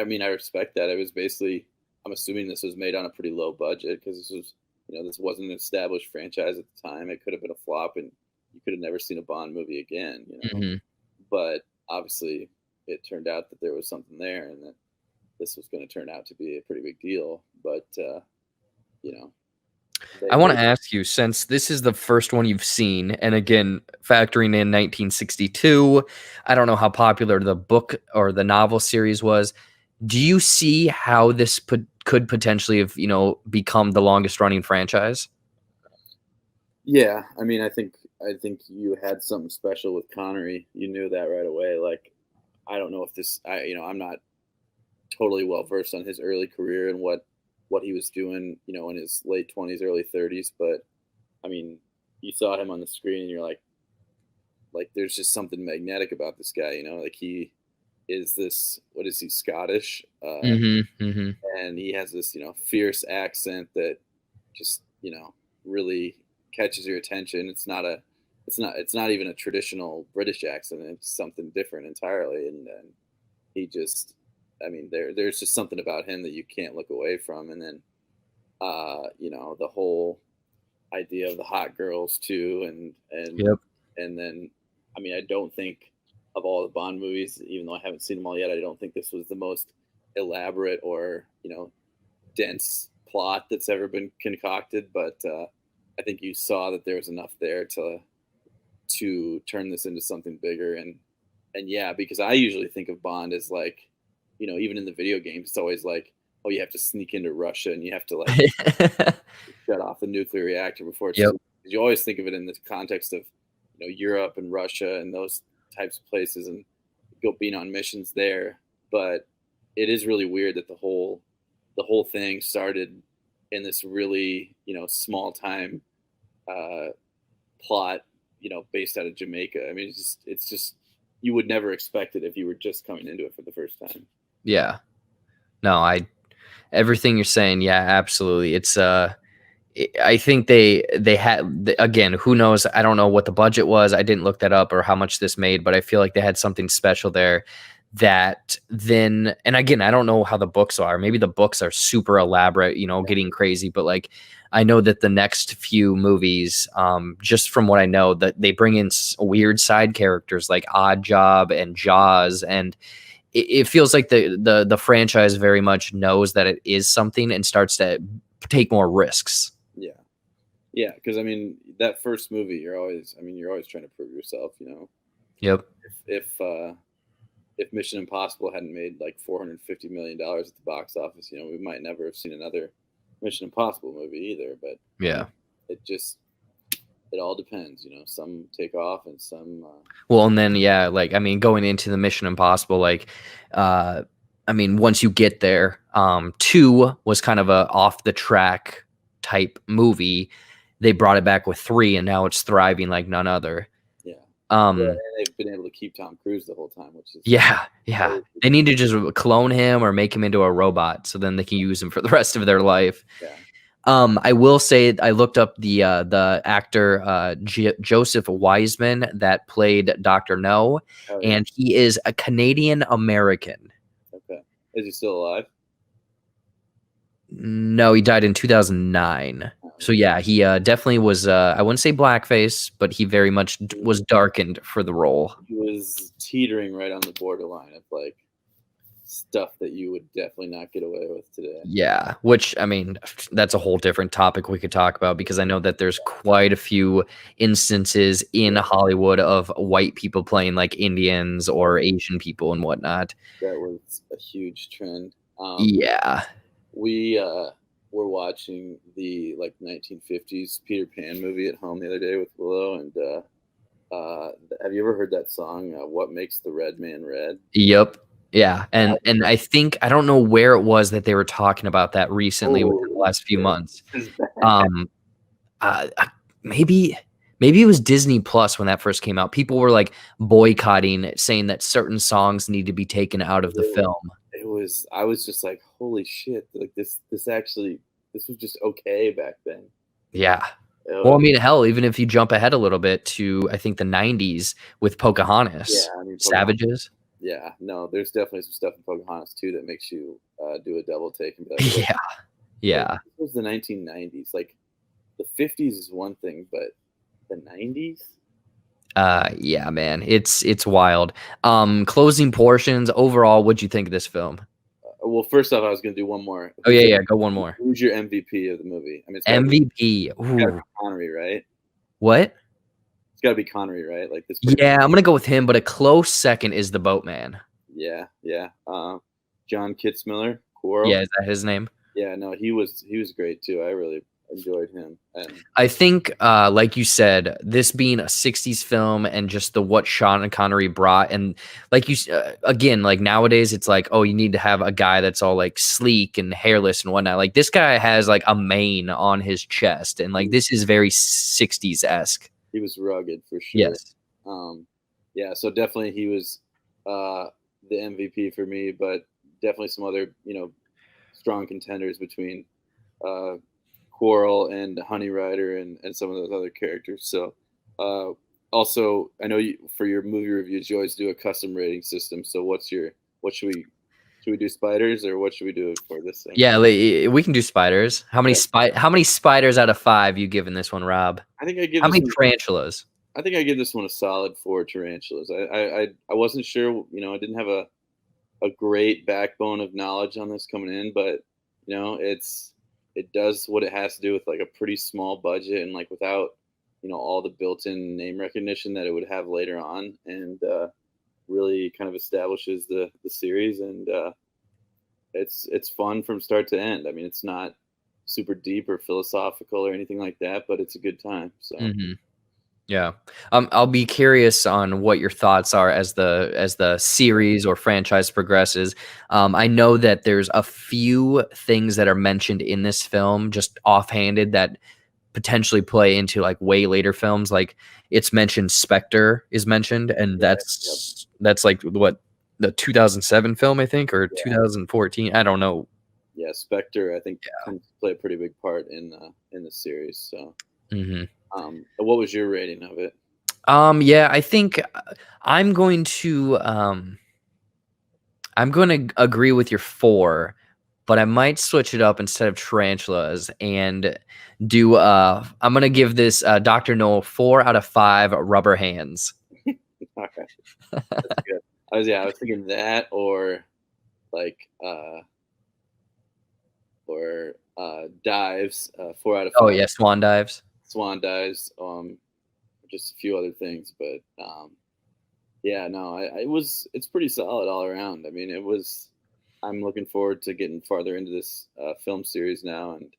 [SPEAKER 2] mean, I respect that. It was basically, I'm assuming this was made on a pretty low budget because this wasn't an established franchise at the time. It could have been a flop, and you could have never seen a Bond movie again.
[SPEAKER 1] Mhm.
[SPEAKER 2] But obviously, it turned out that there was something there, and that this was going to turn out to be a pretty big deal. But you know,
[SPEAKER 1] I want to ask you, since this is the first one you've seen, and again, factoring in 1962, I don't know how popular the book or the novel series was. Do you see how this could potentially have, become the longest running franchise?
[SPEAKER 2] Yeah, I mean, I think you had something special with Connery. You knew that right away. Like, I don't know if I'm not totally well versed on his early career and what he was doing, in his late 20s, early 30s. But I mean, you saw him on the screen, and you're like, there's just something magnetic about this guy. Like he is this. What is he? Scottish, and he has this, fierce accent that just, really catches your attention. It's not even a traditional British accent. It's something different entirely, and he just, I mean, there's just something about him that you can't look away from. And then, the whole idea of the hot girls too,
[SPEAKER 1] Yep.
[SPEAKER 2] and then, I mean, I don't think of all the Bond movies, even though I haven't seen them all yet, I don't think this was the most elaborate or dense plot that's ever been concocted. But I think you saw that there was enough there to turn this into something bigger. And yeah, because I usually think of Bond as like, even in the video games, it's always like, oh, you have to sneak into Russia and you have to like shut off the nuclear reactor before it's.
[SPEAKER 1] Yep.
[SPEAKER 2] You always think of it in the context of Europe and Russia and those types of places, and go being on missions there. But it is really weird that the whole thing started in this really small time plot based out of Jamaica. I mean, it's just you would never expect it if you were just coming into it for the first time.
[SPEAKER 1] Yeah. No, everything you're saying, yeah, absolutely. It's I think they had, again, who knows? I don't know what the budget was. I didn't look that up, or how much this made, but I feel like they had something special there that then, and again, I don't know how the books are. Maybe the books are super elaborate, getting crazy, but like, I know that the next few movies, just from what I know, that they bring in weird side characters like Odd Job and Jaws, and it feels like the franchise very much knows that it is something and starts to take more risks.
[SPEAKER 2] Yeah, because I mean, that first movie, you're always trying to prove yourself.
[SPEAKER 1] Yep.
[SPEAKER 2] If Mission Impossible hadn't made like $450 million at the box office, we might never have seen another Mission Impossible movie either. But
[SPEAKER 1] yeah,
[SPEAKER 2] it all depends. Some take off and some.
[SPEAKER 1] Well, and then like, I mean, going into the Mission Impossible, like, I mean, once you get there, 2 was kind of a off the track type movie. They brought it back with 3, and now it's thriving like none other.
[SPEAKER 2] Yeah. And they've been able to keep Tom Cruise the whole time, which is
[SPEAKER 1] yeah. They need to just clone him or make him into a robot, so then they can use him for the rest of their life.
[SPEAKER 2] Yeah.
[SPEAKER 1] I will say I looked up the actor Joseph Wiseman that played Dr. No, and he is a Canadian American.
[SPEAKER 2] Okay. Is he still alive?
[SPEAKER 1] No, he died in 2009. So yeah, he definitely was, I wouldn't say blackface, but he very much was darkened for the role.
[SPEAKER 2] He was teetering right on the borderline of like stuff that you would definitely not get away with today.
[SPEAKER 1] Yeah, which I mean, that's a whole different topic we could talk about because I know that there's quite a few instances in Hollywood of white people playing like Indians or Asian people and whatnot.
[SPEAKER 2] That was a huge trend.
[SPEAKER 1] Yeah.
[SPEAKER 2] We were watching the 1950s Peter Pan movie at home the other day with Willow, and have you ever heard that song, "What Makes the Red Man Red"?
[SPEAKER 1] Yep. Yeah, and I think I don't know where it was that they were talking about that recently within the last few months. Um, maybe it was Disney Plus when that first came out. People were like boycotting it, saying that certain songs need to be taken out of the film.
[SPEAKER 2] It was. I was just like, "Holy shit!" Like this was just okay back then.
[SPEAKER 1] Yeah. Well, I mean, hell, even if you jump ahead a little bit to I think the '90s with Pocahontas,
[SPEAKER 2] Yeah, I mean,
[SPEAKER 1] Savages.
[SPEAKER 2] Yeah, no, there's definitely some stuff in Pocahontas too that makes you do a double take and be like, "Wait,
[SPEAKER 1] Yeah.
[SPEAKER 2] this was the 1990s." Like the 50s is one thing, but the 90s.
[SPEAKER 1] Yeah, man, it's wild. Closing portions overall, what'd you think of this film?
[SPEAKER 2] Well, first off, I was gonna do one more.
[SPEAKER 1] Oh yeah, go one more.
[SPEAKER 2] Who's your MVP of the movie? I mean,
[SPEAKER 1] MVP.
[SPEAKER 2] It's gotta be
[SPEAKER 1] Ooh.
[SPEAKER 2] Connery, right?
[SPEAKER 1] What?
[SPEAKER 2] It's gotta be Connery, right? Like this.
[SPEAKER 1] Yeah, I'm gonna go with him, but a close second is the Boatman.
[SPEAKER 2] Yeah. John Kitzmiller, Quorl.
[SPEAKER 1] Yeah, is that his name?
[SPEAKER 2] Yeah, no, he was great too. I really enjoyed him. And
[SPEAKER 1] I think, like you said, this being a '60s film and just what Sean Connery brought, and like again, like nowadays, it's like, oh, you need to have a guy that's all like sleek and hairless and whatnot. Like this guy has like a mane on his chest, and like this is very '60s-esque.
[SPEAKER 2] he was rugged for sure.
[SPEAKER 1] Yes.
[SPEAKER 2] Yeah, so definitely he was the MVP for me, but definitely some other strong contenders between Quarrel and Honey Rider and some of those other characters. So also, I know for your movie reviews, you always do a custom rating system. So what should we do, spiders, or what should we do for this thing?
[SPEAKER 1] Yeah, we can do spiders. How many spiders out of 5 you giving this one, Rob?
[SPEAKER 2] I think I give
[SPEAKER 1] How many tarantulas?
[SPEAKER 2] I think I give this one a solid 4 tarantulas. I wasn't sure, I didn't have a great backbone of knowledge on this coming in, but it does what it has to do with like a pretty small budget and like without all the built-in name recognition that it would have later on, and really kind of establishes the series, and it's fun from start to end. I mean, it's not super deep or philosophical or anything like that, but it's a good time. So
[SPEAKER 1] yeah, I'll be curious on what your thoughts are as the series or franchise progresses. I know that there's a few things that are mentioned in this film, just offhanded, that potentially play into like way later films. Like it's mentioned, Spectre is mentioned, and that's like what, the 2007 film, I think, or 2014. I don't know.
[SPEAKER 2] Yeah, Spectre, I think, can play a pretty big part in the series. So. What was your rating of it?
[SPEAKER 1] Yeah, I think I'm going to agree with your 4, but I might switch it up instead of tarantulas and do I'm gonna give this Dr. No 4 out of 5 rubber hands.
[SPEAKER 2] Okay. That's good. I was thinking that, or like dives, 4 out of 5.
[SPEAKER 1] Oh yeah, swan dives.
[SPEAKER 2] Swan dives, just a few other things, but it's pretty solid all around. I mean, I'm looking forward to getting farther into this film series now, and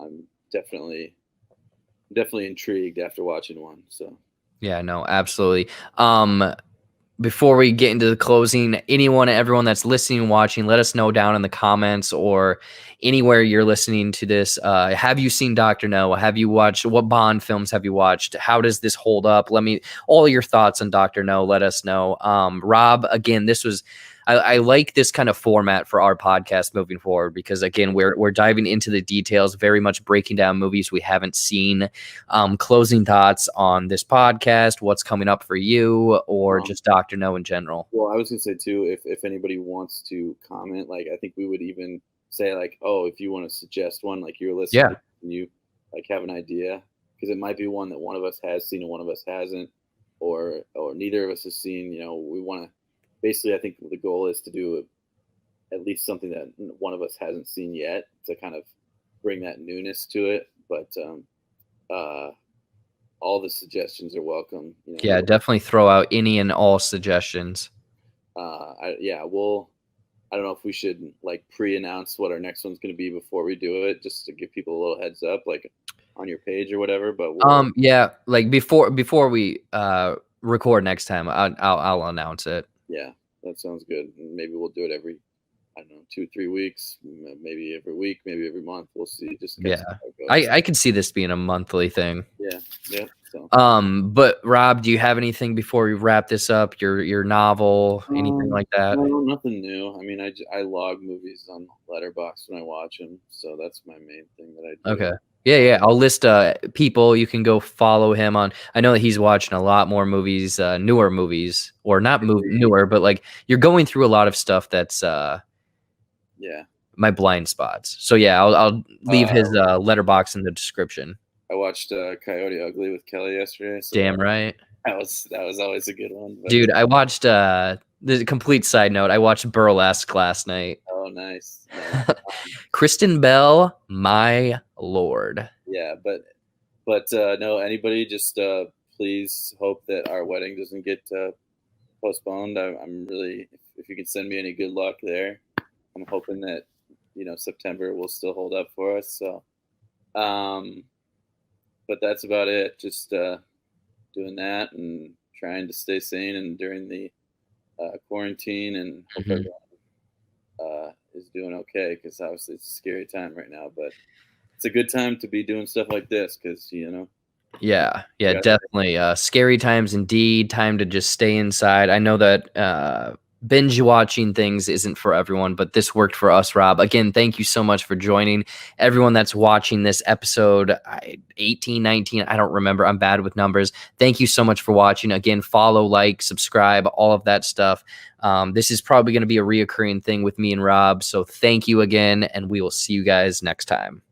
[SPEAKER 2] I'm definitely intrigued after watching one. So
[SPEAKER 1] yeah, no, absolutely. Before we get into the closing, everyone that's listening and watching, let us know down in the comments or anywhere you're listening to this. Have you seen Dr. No? Have you watched, what Bond films have you watched? How does this hold up? All your thoughts on Dr. No, let us know. Rob, again, I like this kind of format for our podcast moving forward because, again, we're diving into the details, very much breaking down movies we haven't seen. Closing thoughts on this podcast, what's coming up for you, or just Dr. No in general.
[SPEAKER 2] Well, I was gonna say too, if anybody wants to comment, like I think we would even say like, oh, if you want to suggest one, like you're listening, and you like have an idea, because it might be one that one of us has seen and one of us hasn't, or neither of us has seen. We want to basically, I think the goal is to do at least something that one of us hasn't seen yet to kind of bring that newness to it. But all the suggestions are welcome.
[SPEAKER 1] Yeah, definitely throw out any and all suggestions.
[SPEAKER 2] I don't know if we should like pre-announce what our next one's going to be before we do it, just to give people a little heads up, like on your page or whatever. But
[SPEAKER 1] yeah, like before we record next time, I'll announce it.
[SPEAKER 2] Yeah, that sounds good. Maybe we'll do it every, I don't know, 2-3 weeks, maybe every week, maybe every month. We'll see. Just
[SPEAKER 1] yeah, I could see this being a monthly thing.
[SPEAKER 2] Yeah. So.
[SPEAKER 1] But Rob, do you have anything before we wrap this up? Your novel, anything like that?
[SPEAKER 2] No, nothing new. I mean, I log movies on Letterboxd when I watch them, so that's my main thing that I do.
[SPEAKER 1] Okay. Yeah. I'll list people you can go follow him on. I know that he's watching a lot more movies, newer movies, or not newer, but like you're going through a lot of stuff that's my blind spots. So yeah, I'll leave his letterbox in the description.
[SPEAKER 2] I watched Coyote Ugly with Kelly yesterday. So
[SPEAKER 1] damn right.
[SPEAKER 2] That was always a good one. But
[SPEAKER 1] dude, I watched the complete side note. I watched Burlesque last night.
[SPEAKER 2] Oh, nice.
[SPEAKER 1] Kristen Bell, my lord.
[SPEAKER 2] Yeah, but no, anybody just please hope that our wedding doesn't get postponed. I'm really, if you can send me any good luck there, I'm hoping that September will still hold up for us. So, but that's about it. Just doing that and trying to stay sane and during the quarantine, and hope everyone is doing okay, because obviously it's a scary time right now, but it's a good time to be doing stuff like this because
[SPEAKER 1] yeah, definitely scary times indeed. Time to just stay inside. I know that binge watching things isn't for everyone, but this worked for us, Rob. Again, thank you so much for joining. Everyone that's watching this episode 18, 19, I don't remember, I'm bad with numbers. Thank you so much for watching. Again, follow, like, subscribe, all of that stuff. This is probably going to be a reoccurring thing with me and Rob, so thank you again, and we will see you guys next time.